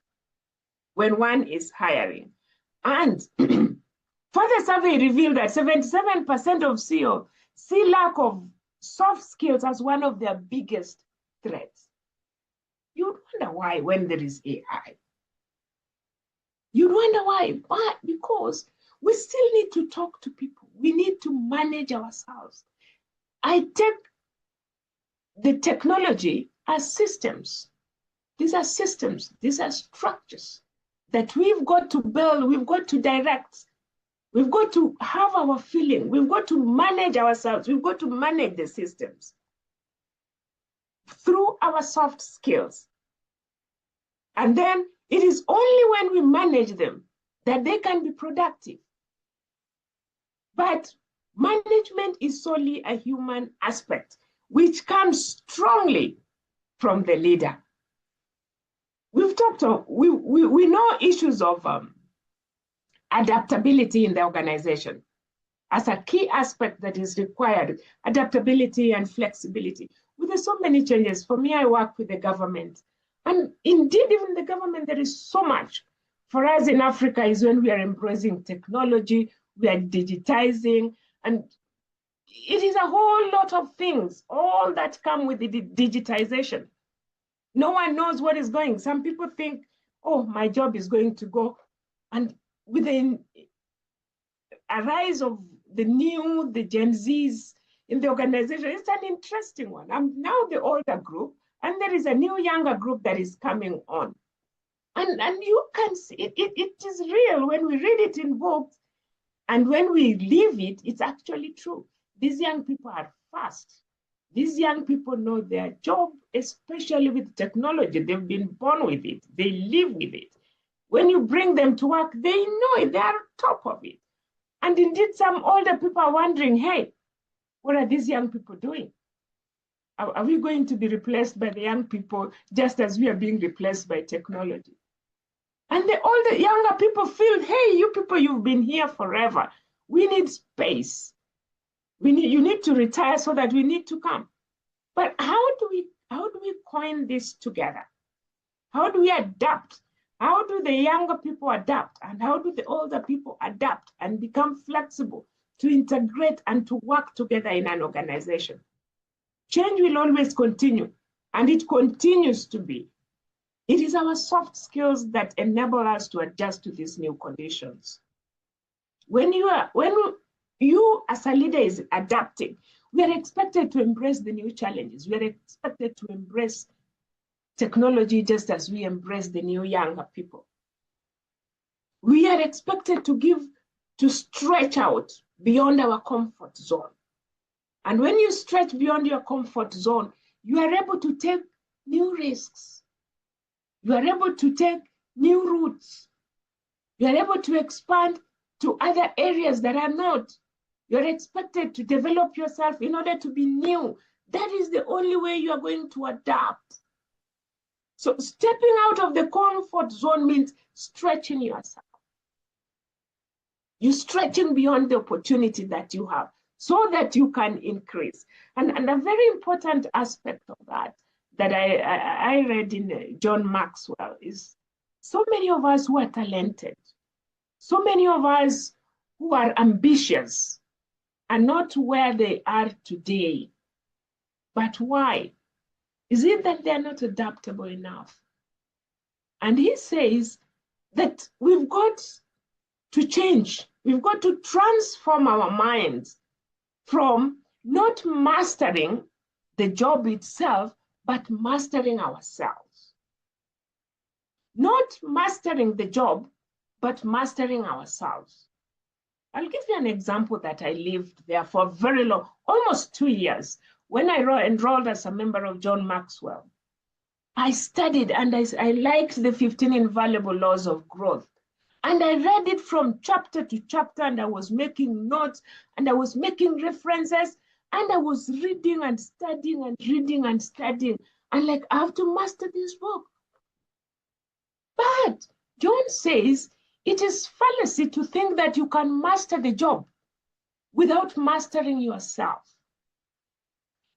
And further survey revealed that 77% of CEO see lack of soft skills as one of their biggest threats. You'd wonder why when there is AI. You'd wonder why, but because we still need to talk to people. We need to manage ourselves. I take the technology as systems. These are systems, these are structures that we've got to build, we've got to direct, we've got to have our feeling, we've got to manage ourselves, we've got to manage the systems through our soft skills. And then it is only when we manage them that they can be productive. But management is solely a human aspect, which comes strongly from the leader. We've talked of, we know issues of adaptability in the organization as a key aspect that is required, adaptability and flexibility. With so many changes, for me, I work with the government. And indeed, even the government, there is so much. For us in Africa is when we are embracing technology, we are digitizing, and it is a whole lot of things, all that come with the digitization. No one knows what is going. Some people think, oh, my job is going to go. And with the rise of the Gen Zs in the organization, it's an interesting one. I'm now the older group, and there is a new younger group that is coming on. And you can see it is real when we read it in books, and when we live it, it's actually true. These young people are fast. These young people know their job, especially with technology. They've been born with it. They live with it. When you bring them to work, they know it. They are on top of it. And indeed, some older people are wondering, hey, what are these young people doing? Are we going to be replaced by the young people just as we are being replaced by technology? And the older, younger people feel, hey, you people, you've been here forever. We need space. You need to retire so that we need to come. But how do we coin this together? How do we adapt? How do the younger people adapt? And how do the older people adapt and become flexible to integrate and to work together in an organization? Change will always continue, and it continues to be. It is our soft skills that enable us to adjust to these new conditions. When you as a leader is adapting, we are expected to embrace the new challenges. We are expected to embrace technology just as we embrace the new younger people. We are expected to stretch out beyond our comfort zone. And when you stretch beyond your comfort zone, you are able to take new risks. You are able to take new routes. You are able to expand to other areas that are not. You're expected to develop yourself in order to be new. That is the only way you are going to adapt. So stepping out of the comfort zone means stretching yourself. You're stretching beyond the opportunity that you have so that you can increase. And a very important aspect of that I read in John Maxwell is so many of us who are talented, so many of us who are ambitious are not where they are today. But why? Is it that they're not adaptable enough? And he says that we've got to change. We've got to transform our minds from not mastering the job itself, but mastering ourselves. Not mastering the job, but mastering ourselves. I'll give you an example that I lived there for very long, almost 2 years. When I enrolled as a member of John Maxwell, I studied and I liked the 15 invaluable laws of growth. And I read it from chapter to chapter, and I was making notes, and I was making references, and I was reading and studying and reading and studying. And like, I have to master this book. But John says it is fallacy to think that you can master the job without mastering yourself.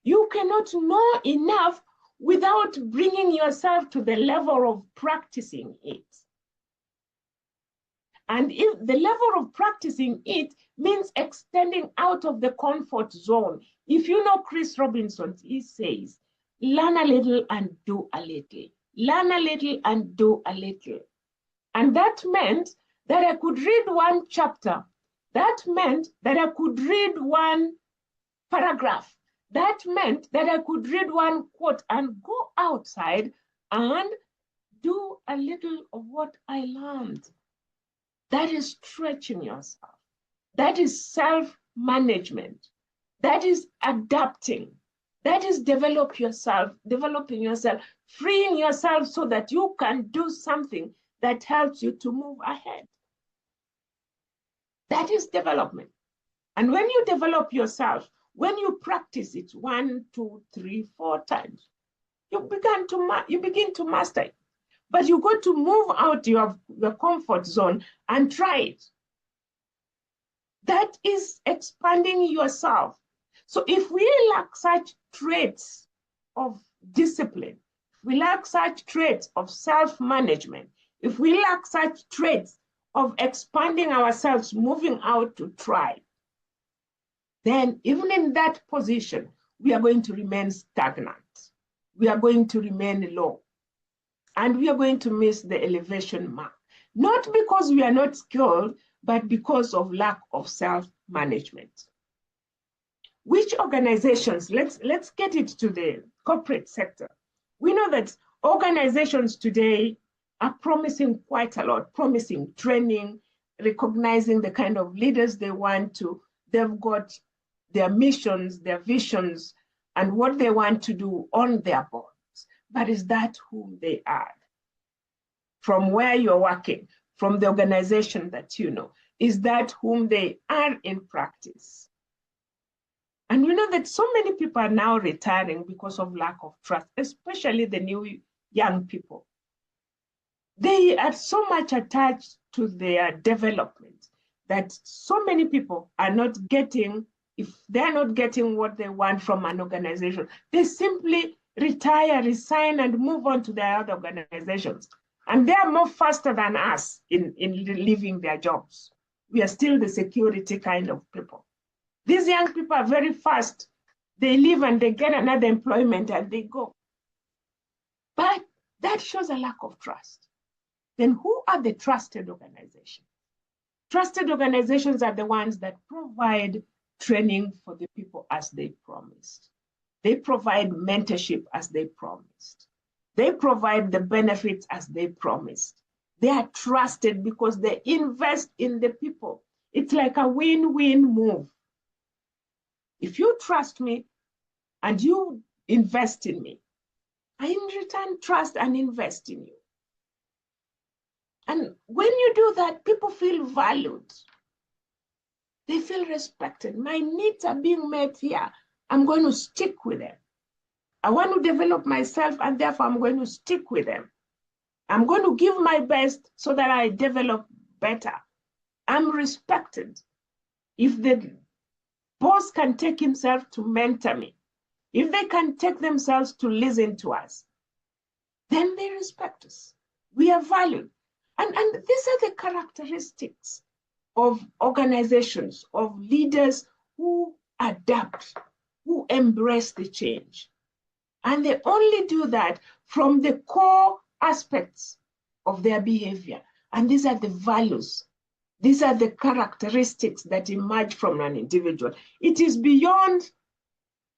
You cannot know enough without bringing yourself to the level of practicing it. And if the level of practicing it means extending out of the comfort zone. If you know Chris Robinson, he says, learn a little and do a little. Learn a little and do a little. And that meant that I could read one chapter. That meant that I could read one paragraph. That meant that I could read one quote and go outside and do a little of what I learned. That is stretching yourself. That is self-management. That is adapting. That is developing yourself, freeing yourself so that you can do something that helps you to move ahead. That is development. And when you develop yourself, when you practice it 1, 2, 3, 4 times, you begin to master it. But you got to move out your comfort zone and try it. That is expanding yourself. So if we lack such traits of discipline, we lack such traits of self-management, if we lack such traits of expanding ourselves, moving out to try, then even in that position, we are going to remain stagnant. We are going to remain low. And we are going to miss the elevation mark. Not because we are not skilled, but because of lack of self-management. Which organizations, let's get it to the corporate sector. We know that organizations today are promising quite a lot, promising training, recognizing the kind of leaders they want to. They've got their missions, their visions, and what they want to do on their board. But is that whom they are? From where you're working, from the organization that you know, is that whom they are in practice? And you know that so many people are now retiring because of lack of trust, especially the new young people. They are so much attached to their development that so many people are not getting, if they're not getting what they want from an organization, they simply retire, resign, and move on to their other organizations. And they are more faster than us in leaving their jobs. We are still the security kind of people. These young people are very fast. They leave and they get another employment and they go. But that shows a lack of trust. Then who are the trusted organizations? Trusted organizations are the ones that provide training for the people as they promised. They provide mentorship as they promised. They provide the benefits as they promised. They are trusted because they invest in the people. It's like a win-win move. If you trust me and you invest in me, I in return trust and invest in you. And when you do that, people feel valued. They feel respected. My needs are being met here. I'm going to stick with them. I want to develop myself, and therefore I'm going to stick with them. I'm going to give my best so that I develop better. I'm respected. If the boss can take himself to mentor me, if they can take themselves to listen to us, then they respect us. We are valued. And these are the characteristics of organizations, of leaders who adapt, who embrace the change. And they only do that from the core aspects of their behavior. And these are the values. These are the characteristics that emerge from an individual. It is beyond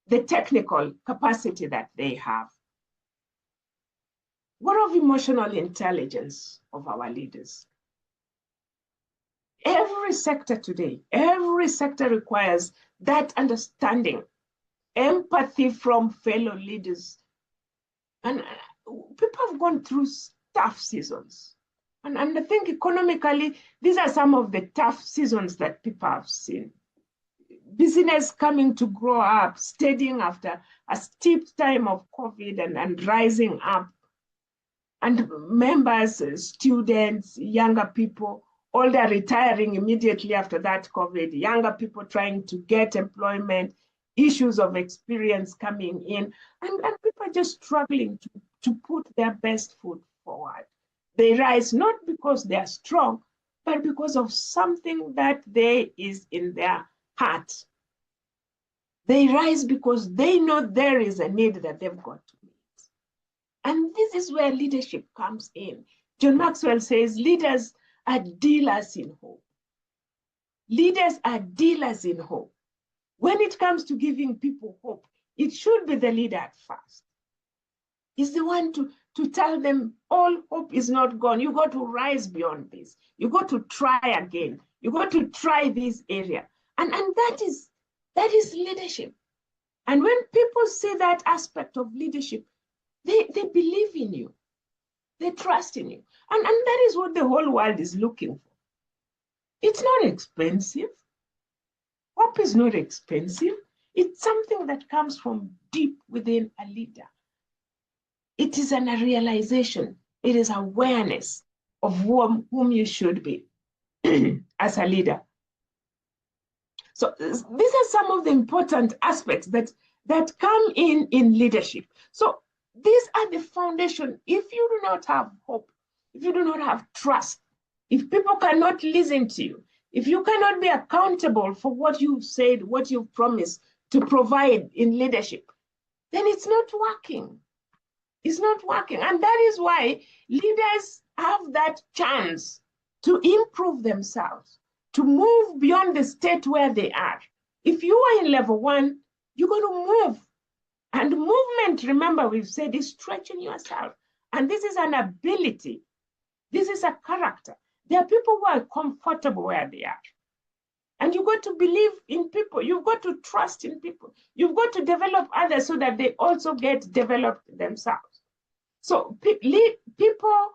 the technical capacity that they have. What of emotional intelligence of our leaders? Every sector today, every sector requires that understanding, empathy from fellow leaders. And people have gone through tough seasons. And I think economically, these are some of the tough seasons that people have seen. Business coming to grow up, steadying after a steep time of COVID and rising up. And members, students, younger people, older retiring immediately after that COVID, younger people trying to get employment, issues of experience coming in, and people are just struggling to put their best foot forward. They rise not because they are strong, but because of something that is in their heart. They rise because they know there is a need that they've got to meet. And this is where leadership comes in. John Maxwell says, leaders are dealers in hope. Leaders are dealers in hope. When it comes to giving people hope, it should be the leader at first. He's the one to tell them all hope is not gone. You got to rise beyond this. You got to try again. You got to try this area. And that is leadership. And when people see that aspect of leadership, they believe in you. They trust in you. And that is what the whole world is looking for. It's not expensive. Hope is not expensive. It's something that comes from deep within a leader. It is a realization. It is awareness of whom you should be as a leader. So these are some of the important aspects that come in leadership. So these are the foundation. If you do not have hope, if you do not have trust, if people cannot listen to you, if you cannot be accountable for what you've said, what you've promised to provide in leadership, then it's not working. It's not working. And that is why leaders have that chance to improve themselves, to move beyond the state where they are. If you are in level 1, you're going to move. And movement, remember, we've said, is stretching yourself. And this is an ability. This is a character. There are people who are comfortable where they are. And you've got to believe in people. You've got to trust in people. You've got to develop others so that they also get developed themselves. So people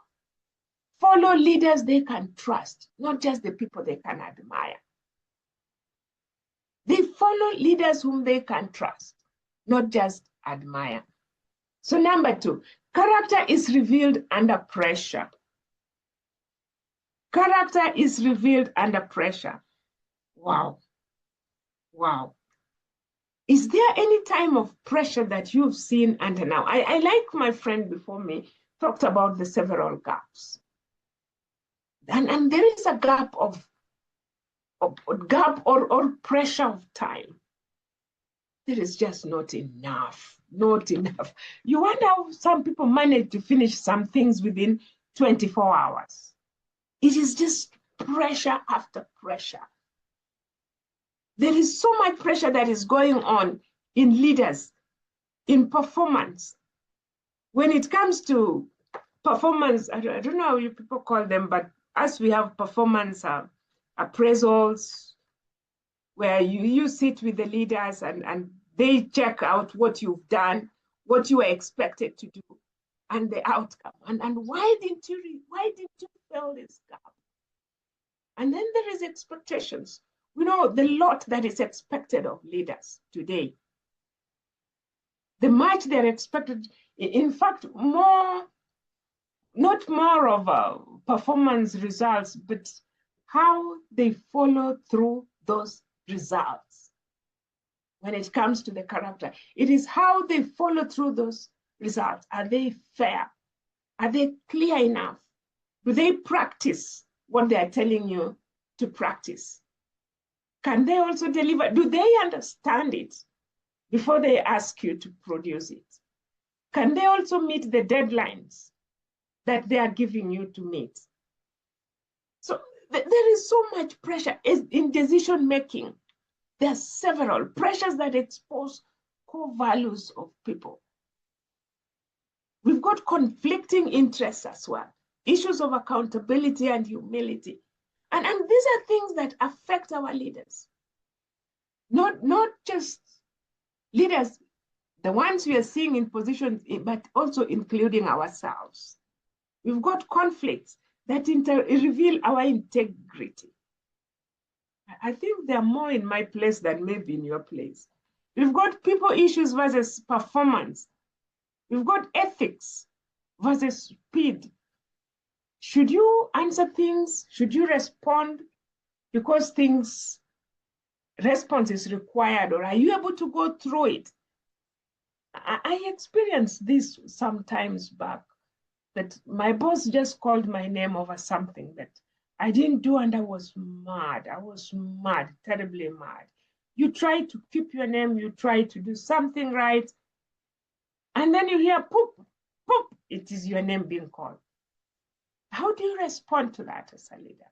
follow leaders they can trust, not just the people they can admire. They follow leaders whom they can trust, not just admire. So number 2, character is revealed under pressure. Character is revealed under pressure. Wow. Wow. Is there any time of pressure that you've seen under now? I like my friend before me talked about the several gaps. And there is a gap of pressure of time. There is just not enough. You wonder how some people manage to finish some things within 24 hours. It is just pressure after pressure. There is so much pressure that is going on in leaders, in performance. When it comes to performance, I don't know how you people call them, but as we have performance appraisals, where you sit with the leaders and they check out what you've done, what you are expected to do, and the outcome. And why didn't you fill this gap? And then there is expectations. We know the lot that is expected of leaders today. the much they're expected. In fact, not more of performance results, but how they follow through those results. When it comes to the character, it is how they follow through those results. Are they fair? Are they clear enough? Do they practice what they are telling you to practice? Can they also deliver? Do they understand it before they ask you to produce it? Can they also meet the deadlines that they are giving you to meet? So there is so much pressure in decision making. There are several pressures that expose core values of people. We've got conflicting interests as well, issues of accountability and humility. And these are things that affect our leaders. Not just leaders, the ones we are seeing in positions, but also including ourselves. We've got conflicts that reveal our integrity. I think they're more in my place than maybe in your place. We've got people issues versus performance. We've got ethics versus speed. Should you answer things? Should you respond because response is required, or are you able to go through it? I experienced this sometimes back, that my boss just called my name over something that I didn't do, and I was mad. I was mad, terribly mad. You try to keep your name, you try to do something right, and then you hear poop, poop, it is your name being called. How do you respond to that as a leader?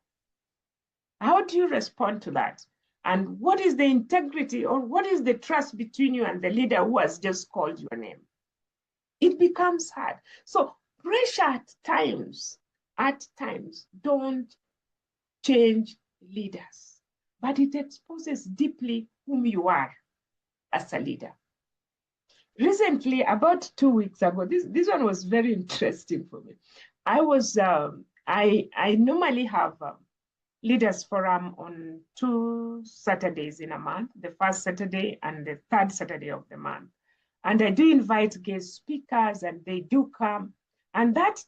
How do you respond to that? And what is the integrity, or what is the trust between you and the leader who has just called your name? It becomes hard. So pressure at times don't change leaders, but it exposes deeply whom you are as a leader. Recently, about 2 weeks ago, this one was very interesting for me. I normally have leaders forum on 2 Saturdays in a month, the first Saturday and the third Saturday of the month. And I do invite guest speakers, and they do come. And that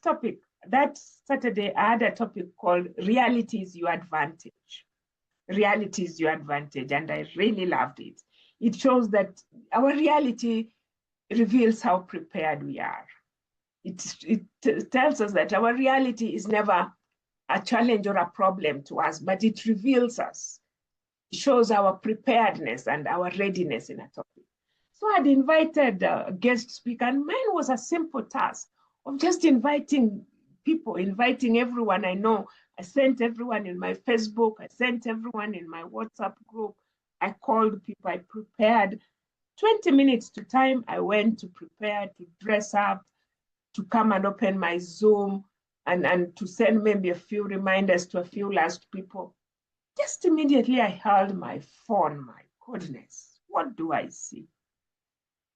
Saturday, I had a topic called Reality is Your Advantage. Reality is your advantage. And I really loved it. It shows that our reality reveals how prepared we are. It tells us that our reality is never a challenge or a problem to us, but it reveals us. It shows our preparedness and our readiness in a topic. So I'd invited a guest speaker, and mine was a simple task of just inviting people, inviting everyone I know. I sent everyone in my Facebook, I sent everyone in my WhatsApp group. I called people, I prepared 20 minutes to time. I went to prepare, to dress up, to come and open my Zoom, and to send maybe a few reminders to a few last people. Just immediately I held my phone. My goodness, what do I see?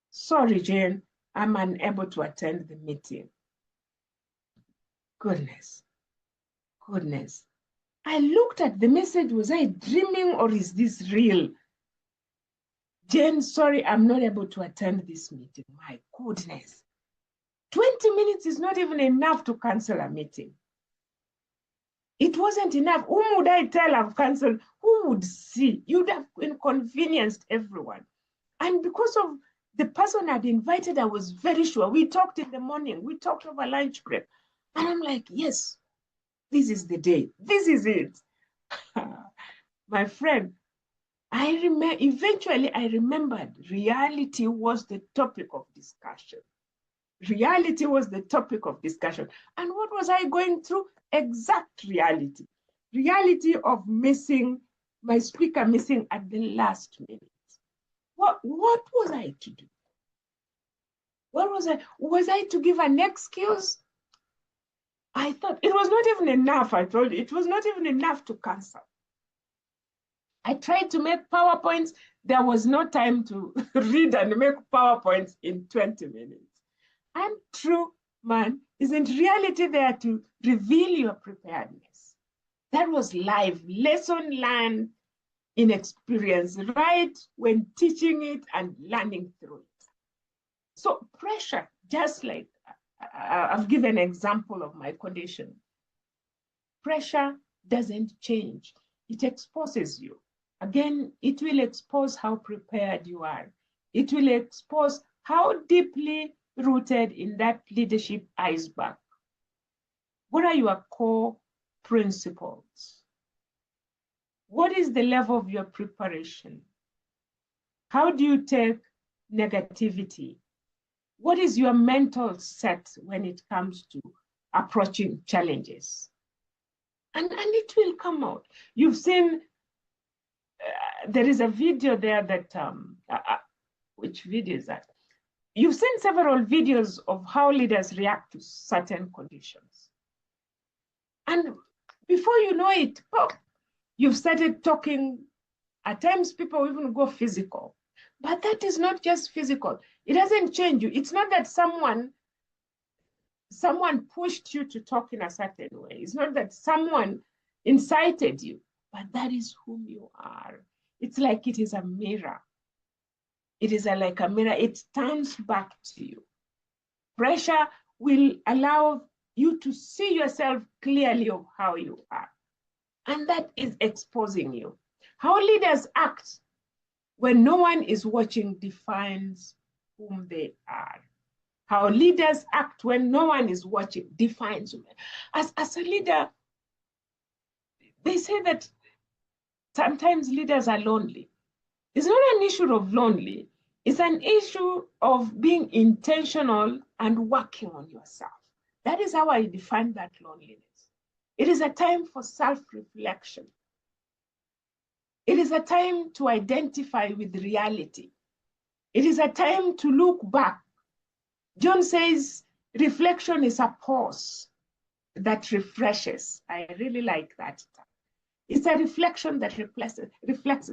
Sorry, Jane, I'm unable to attend the meeting. Goodness. I looked at the message. Was I dreaming, or is this real? Jane, sorry, I'm not able to attend this meeting. My goodness. 20 minutes is not even enough to cancel a meeting. It wasn't enough. Whom would I tell I've canceled? Who would see? You'd have inconvenienced everyone. And because of the person I'd invited, I was very sure. We talked in the morning. We talked over lunch break. And I'm like, yes, this is the day. This is it. My friend, eventually I remembered reality was the topic of discussion. Reality was the topic of discussion. And what was I going through? Exact reality. Reality of my speaker missing at the last minute. What was I to do? What was I? Was I to give an excuse? I thought it was not even enough. I told you, it was not even enough to cancel. I tried to make PowerPoints. There was no time to read and make PowerPoints in 20 minutes. And true, man, isn't reality there to reveal your preparedness? That was live, lesson learned in experience, right when teaching it and learning through it. So pressure, just like I've given an example of my condition. Pressure doesn't change. It exposes you. Again, it will expose how prepared you are. It will expose how deeply rooted in that leadership iceberg. What are your core principles? What is the level of your preparation? How do you take negativity? What is your mental set when it comes to approaching challenges? And it will come out. You've seen, there is a video there that, which video is that? You've seen several videos of how leaders react to certain conditions. And before you know it, you've started talking. At times, people even go physical. But that is not just physical. It doesn't change you. It's not that someone pushed you to talk in a certain way. It's not that someone incited you, but that is whom you are. It's like it is a mirror. It is like a mirror. It turns back to you. Pressure will allow you to see yourself clearly of how you are. And that is exposing you. How leaders act when no one is watching defines whom they are. How leaders act when no one is watching defines them. As a leader, they say that sometimes leaders are lonely. It's not an issue of lonely. It's an issue of being intentional and working on yourself. That is how I define that loneliness. It is a time for self-reflection. It is a time to identify with reality. It is a time to look back. John says, reflection is a pause that refreshes. I really like that. It's a reflection that reflects.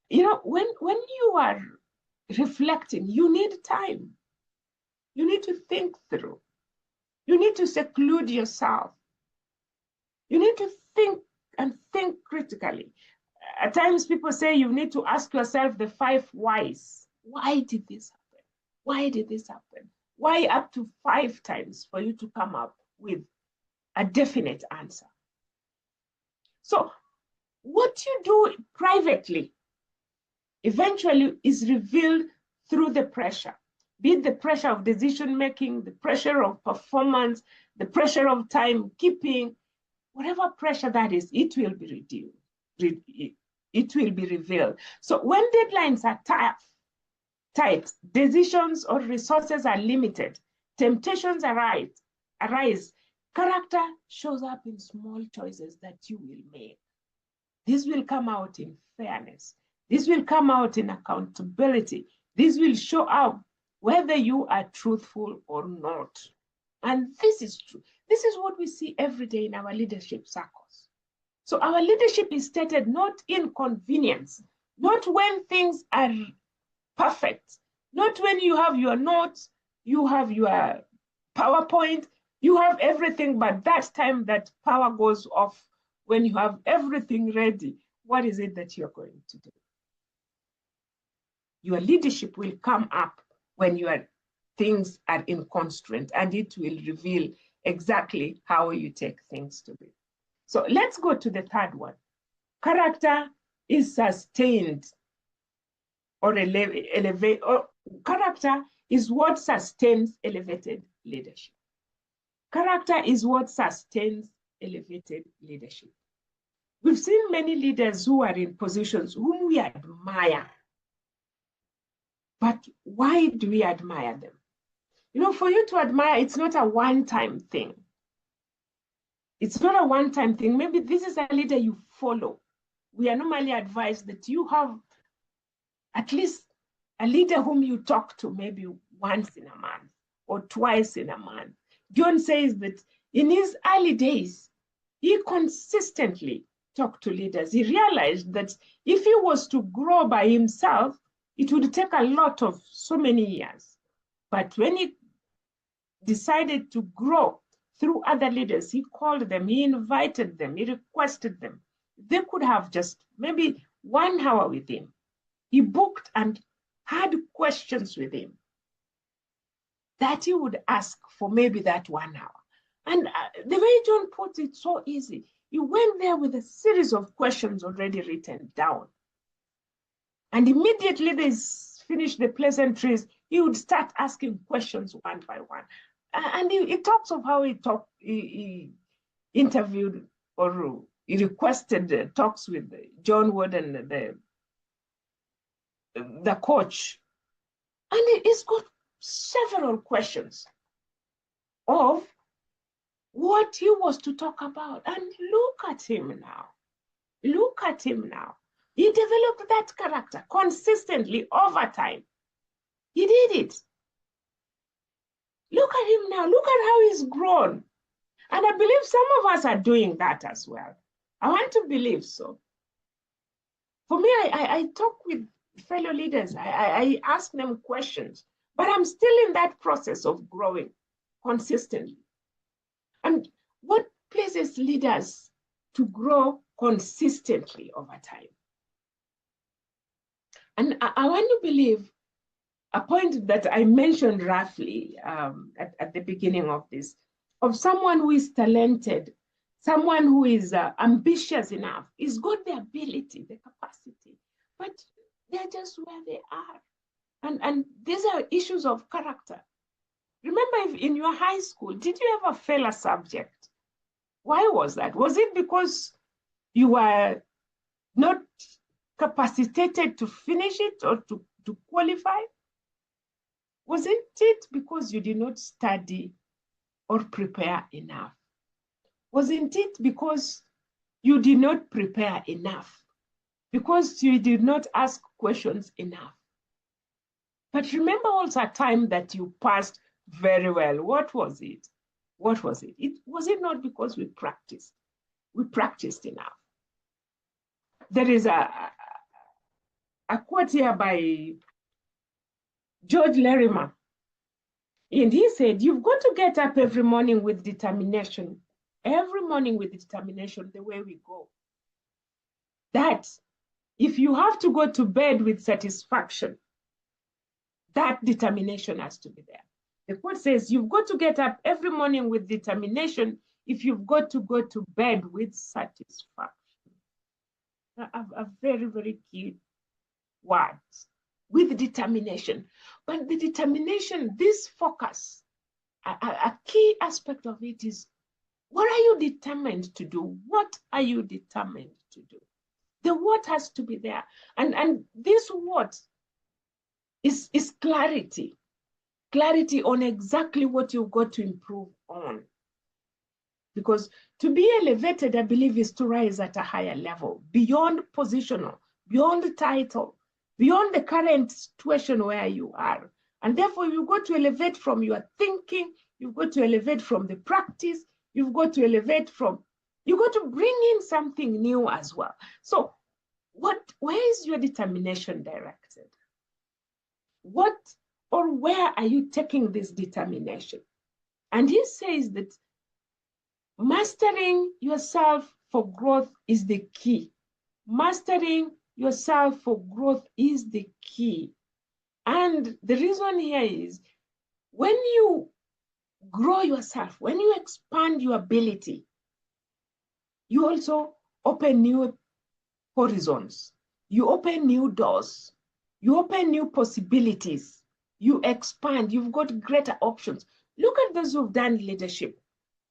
You know, when you are reflecting, you need time. You need to think through. You need to seclude yourself. You need to think and think critically. At times people say you need to ask yourself the 5 whys. Why did this happen? Why did this happen? Why up to 5 times for you to come up with a definite answer? So what you do privately eventually is revealed through the pressure, be it the pressure of decision making, the pressure of performance, the pressure of time keeping, whatever pressure that is, it will be reduced. It will be revealed. So when deadlines are tight, decisions or resources are limited, temptations arise, character shows up in small choices that you will make. This will come out in fairness. This will come out in accountability. This will show up whether you are truthful or not. And this is true. This is what we see every day in our leadership circles. So our leadership is stated not in convenience, not when things are perfect, not when you have your notes, you have your PowerPoint, you have everything, but that time that power goes off, when you have everything ready, what is it that you're going to do? Your leadership will come up when your things are in constraint, and it will reveal exactly how you take things to be. So let's go to the third one. Character is sustained or elevate, or character is what sustains elevated leadership. Character is what sustains elevated leadership. We've seen many leaders who are in positions whom we admire. But why do we admire them? You know, for you to admire, it's not a one-time thing. It's not a one-time thing. Maybe this is a leader you follow. We are normally advised that you have at least a leader whom you talk to maybe once in a month or twice in a month. John says that in his early days, he consistently talked to leaders. He realized that if he was to grow by himself, it would take a lot of so many years. But when he decided to grow through other leaders, he called them, he invited them, he requested them. They could have just maybe 1 hour with him. He booked and had questions with him. that he would ask for maybe that 1 hour. And the way John put it so easy, he went there with a series of questions already written down. And immediately they finished the pleasantries, he would start asking questions one by one. And he talks of how he interviewed or he requested talks with John Wood and the coach. And he's got several questions of what he was to talk about. And look at him now. Look at him now. He developed that character consistently over time. He did it. Look at him now. Look at how he's grown. And I believe some of us are doing that as well. I want to believe so. For me, I talk with fellow leaders. I ask them questions, but I'm still in that process of growing consistently. And what places leaders to grow consistently over time? And I want to believe a point that I mentioned roughly at the beginning of this, of someone who is talented, someone who is ambitious enough, is got the ability, the capacity, but they're just where they are. And these are issues of character. Remember, if in your high school, did you ever fail a subject? Why was that? Was it because you were not capacitated to finish it or to qualify? Wasn't it because you did not study or prepare enough? Wasn't it because you did not prepare enough? Because you did not ask questions enough? But remember also a time that you passed very well. What was it? What was it? Was it not because we practiced? We practiced enough. There is a quote here by George Larimer. And he said, you've got to get up every morning with determination. Every morning with determination, the way we go. That if you have to go to bed with satisfaction, that determination has to be there. The quote says, you've got to get up every morning with determination if you've got to go to bed with satisfaction. A very, very key word, with determination. But the determination, this focus, a key aspect of it is, what are you determined to do? What are you determined to do? The what has to be there. And this what is clarity. Clarity on exactly what you've got to improve on. Because to be elevated, I believe, is to rise at a higher level, beyond positional, beyond the title, beyond the current situation where you are. And therefore, you've got to elevate from your thinking, you've got to elevate from the practice, you've got to elevate from, you've got to bring in something new as well. So where is your determination directed? What or where are you taking this determination? And he says that mastering yourself for growth is the key. Mastering yourself for growth is the key. And the reason here is when you grow yourself, when you expand your ability, you also open new horizons. You open new doors. You open new possibilities. You expand. You've got greater options. Look at those who've done leadership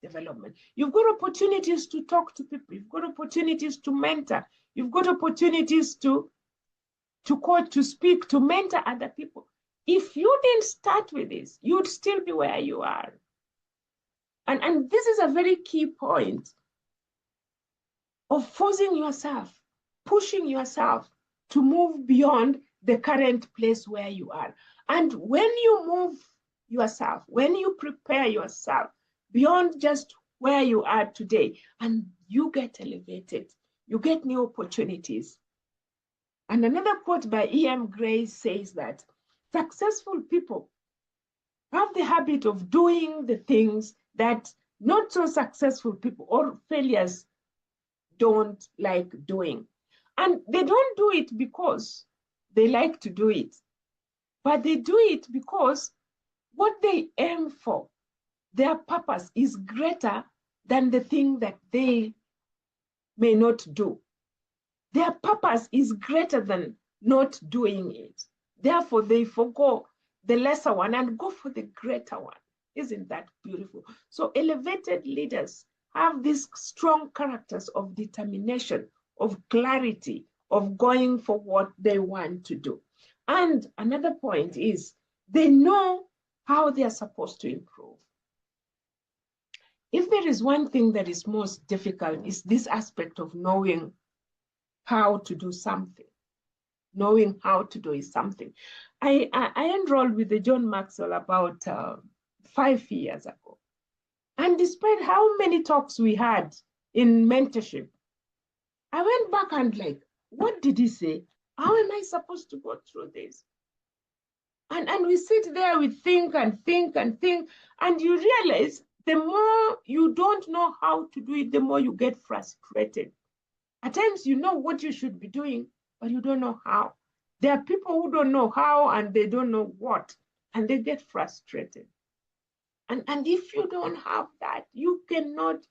development. You've got opportunities to talk to people. You've got opportunities to mentor. You've got opportunities to coach, to speak, to mentor other people. If you didn't start with this, you'd still be where you are. And this is a very key point of forcing yourself, pushing yourself to move beyond the current place where you are. And when you move yourself, when you prepare yourself beyond just where you are today, and you get elevated, you get new opportunities. And another quote by E.M. Gray says that successful people have the habit of doing the things that not so successful people or failures don't like doing. And they don't do it because they like to do it, but they do it because what they aim for, their purpose is greater than the thing that they may not do. Their purpose is greater than not doing it. Therefore, they forgo the lesser one and go for the greater one. Isn't that beautiful? So elevated leaders have these strong characters of determination, of clarity, of going for what they want to do. And another point is they know how they are supposed to improve. If there is one thing that is most difficult, is this aspect of knowing how to do something. Knowing how to do is something. I enrolled with the John Maxwell about 5 years ago. And despite how many talks we had in mentorship, I went back and like, what did he say? How am I supposed to go through this? And we sit there, we think and think and think, and you realize the more you don't know how to do it, the more you get frustrated. At times, you know what you should be doing, but you don't know how. There are people who don't know how and they don't know what, and they get frustrated. And if you don't have that, you cannot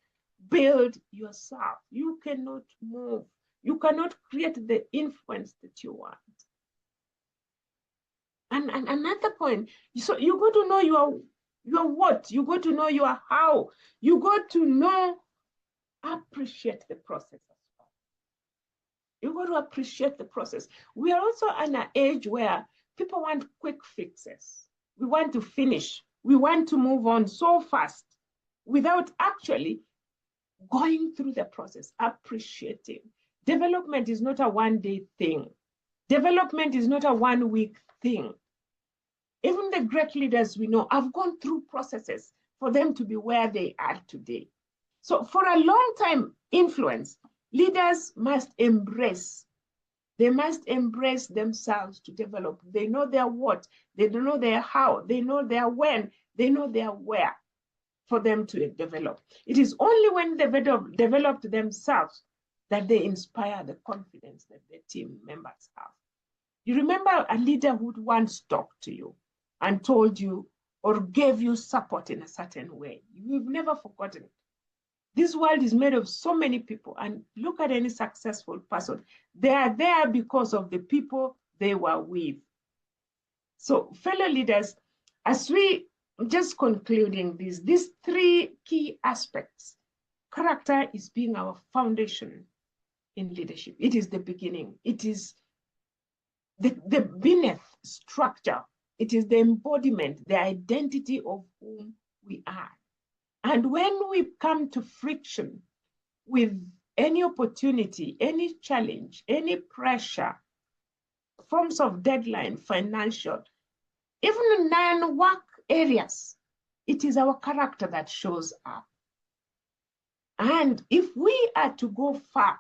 build yourself. You cannot move. You cannot create the influence that you want. And another point, so you got to know your what, you got to know your how, you got to know, appreciate the process as well. You got to appreciate the process. We are also in an age where people want quick fixes. We want to finish. We want to move on so fast without actually going through the process, appreciating. Development is not a one-day thing. Development is not a one-week thing. Even the great leaders we know have gone through processes for them to be where they are today. So for a long time influence, leaders must embrace. They must embrace themselves to develop. They know their what, they know their how, they know their when, they know their where for them to develop. It is only when they developed themselves that they inspire the confidence that their team members have. You remember a leader who once talked to you and told you or gave you support in a certain way. You've never forgotten it. This world is made of so many people, and look at any successful person. They are there because of the people they were with. So fellow leaders, as we just concluding these 3 key aspects, character is being our foundation in leadership. It is the beginning. It is the beneath structure. It is the embodiment, the identity of whom we are. And when we come to friction with any opportunity, any challenge, any pressure, forms of deadline, financial, even in non-work areas, it is our character that shows up. And if we are to go far,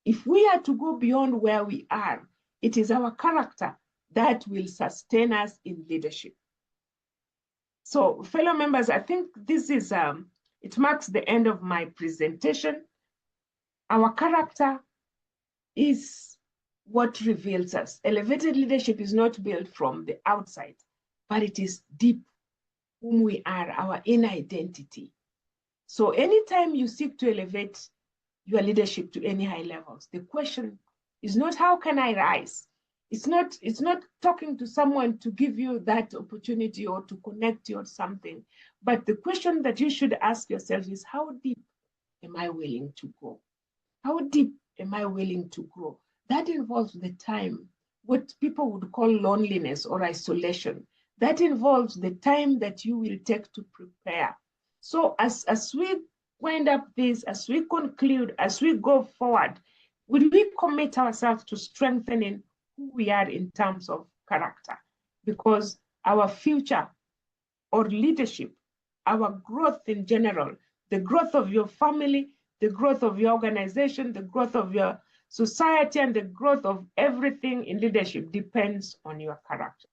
if we are to go beyond where we are, it is our character that will sustain us in leadership. So fellow members, I think this is, it marks the end of my presentation. Our character is what reveals us. Elevated leadership is not built from the outside, but it is deep whom we are, our inner identity. So anytime you seek to elevate your leadership to any high levels, the question is not how can I rise? It's not talking to someone to give you that opportunity or to connect you or something. But the question that you should ask yourself is, how deep am I willing to go? How deep am I willing to grow? That involves the time, what people would call loneliness or isolation. That involves the time that you will take to prepare. So as we wind up this, as we conclude, as we go forward, will we commit ourselves to strengthening who we are in terms of character? Because our future or leadership, our growth in general, the growth of your family, the growth of your organization, the growth of your society, and the growth of everything in leadership depends on your character.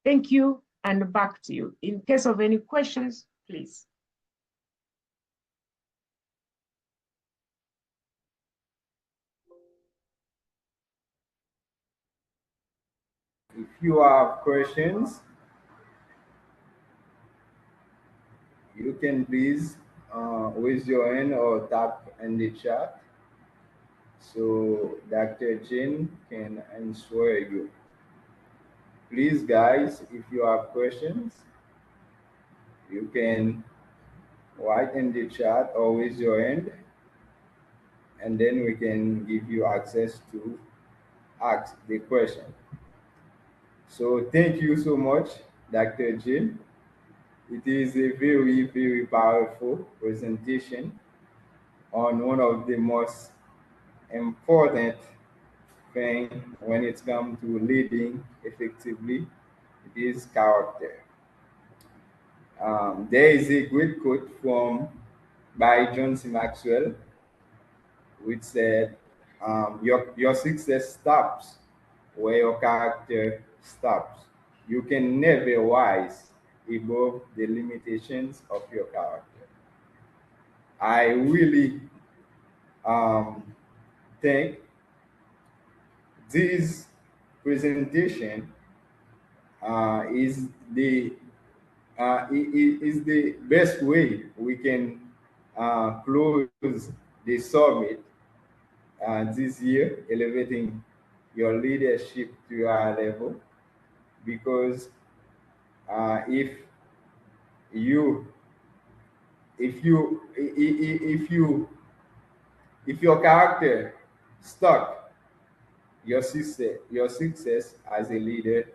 Thank you, and back to you. In case of any questions, please. If you have questions, you can please raise your hand or tap in the chat so Dr. Jane can answer you. Please, guys, if you have questions, you can write in the chat or raise your hand, and then we can give you access to ask the question. So thank you so much, Dr. Jane. It is a very, very powerful presentation on one of the most important thing when it comes to leading effectively. It is character. There is a great quote from by John C. Maxwell, which said, your success stops where your character stops. You can never rise above the limitations of your character. I really think this presentation is the best way we can close the summit this year, elevating your leadership to a level. Because if you if you if your character stuck, your success as a leader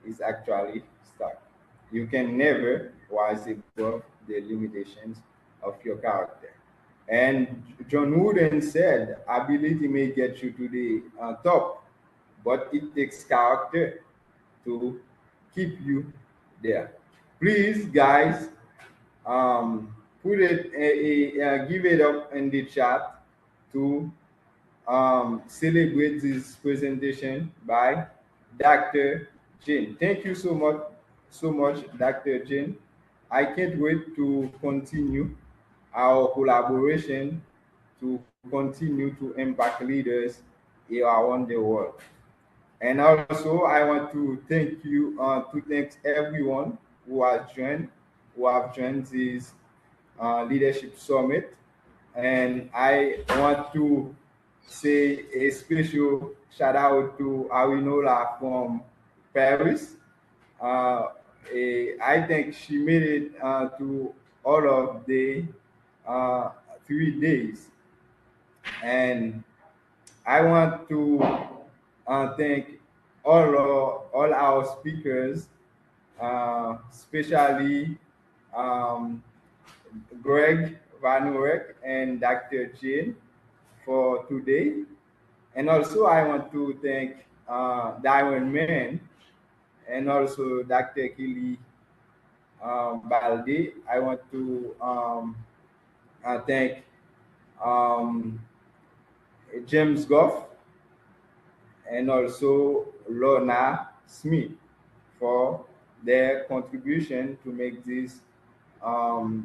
is actually stuck. You can never rise above the limitations of your character. And John Wooden said, ability may get you to the top, but it takes character to keep you there. Please, guys, put it, give it up in the chat to celebrate this presentation by Dr. Jane. Thank you so much, Dr. Jane. I can't wait to continue our collaboration to continue to impact leaders around the world. And also, I want to thank you, to thank everyone who have joined this leadership summit. And I want to say a special shout out to Arinola from Paris. I think she made it to all of the 3 days. And I want to thank all our speakers, especially Gregg Vanourek and Dr. Jane for today. And also I want to thank Diamond Man and also Dr. Kelly Balde. I want to thank James Goff and also Lorna Smith for their contribution to make this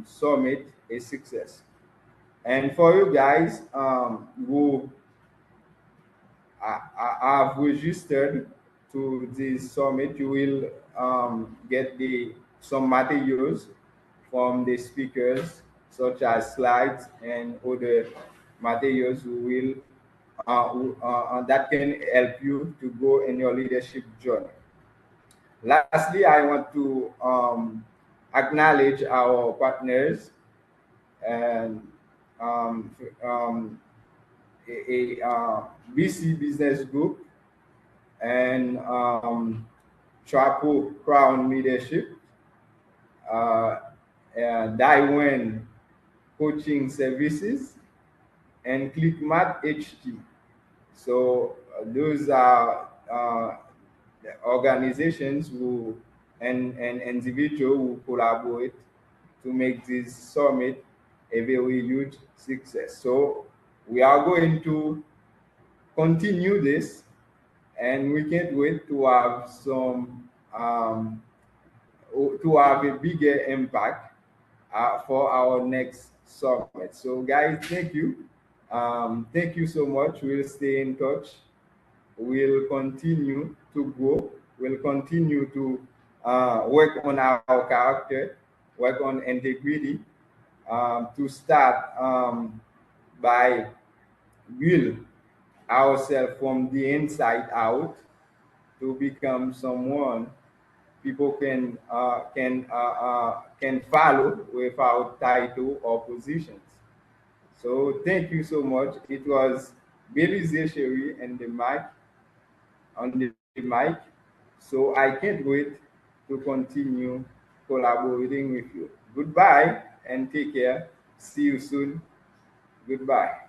summit a success. And for you guys who have registered to this summit, you will get some materials from the speakers, such as slides and other materials that can help you to go in your leadership journey. Lastly, I want to acknowledge our partners and BC Business Group and Trapo Crown Leadership, Daiwen Coaching Services, and ClickMat HT. So those are the organizations who and individuals who collaborate to make this summit a very huge success. So we are going to continue this, and we can't wait to have to have a bigger impact for our next summit. So guys, thank you. Thank you so much. We'll stay in touch. We'll continue to grow. We'll continue to work on our character work on integrity, to start by will ourselves from the inside out to become someone people can follow without title or positions. So thank you so much. It was Billy Zesheri and the mic on the mic. So I can't wait to continue collaborating with you. Goodbye and take care. See you soon. Goodbye.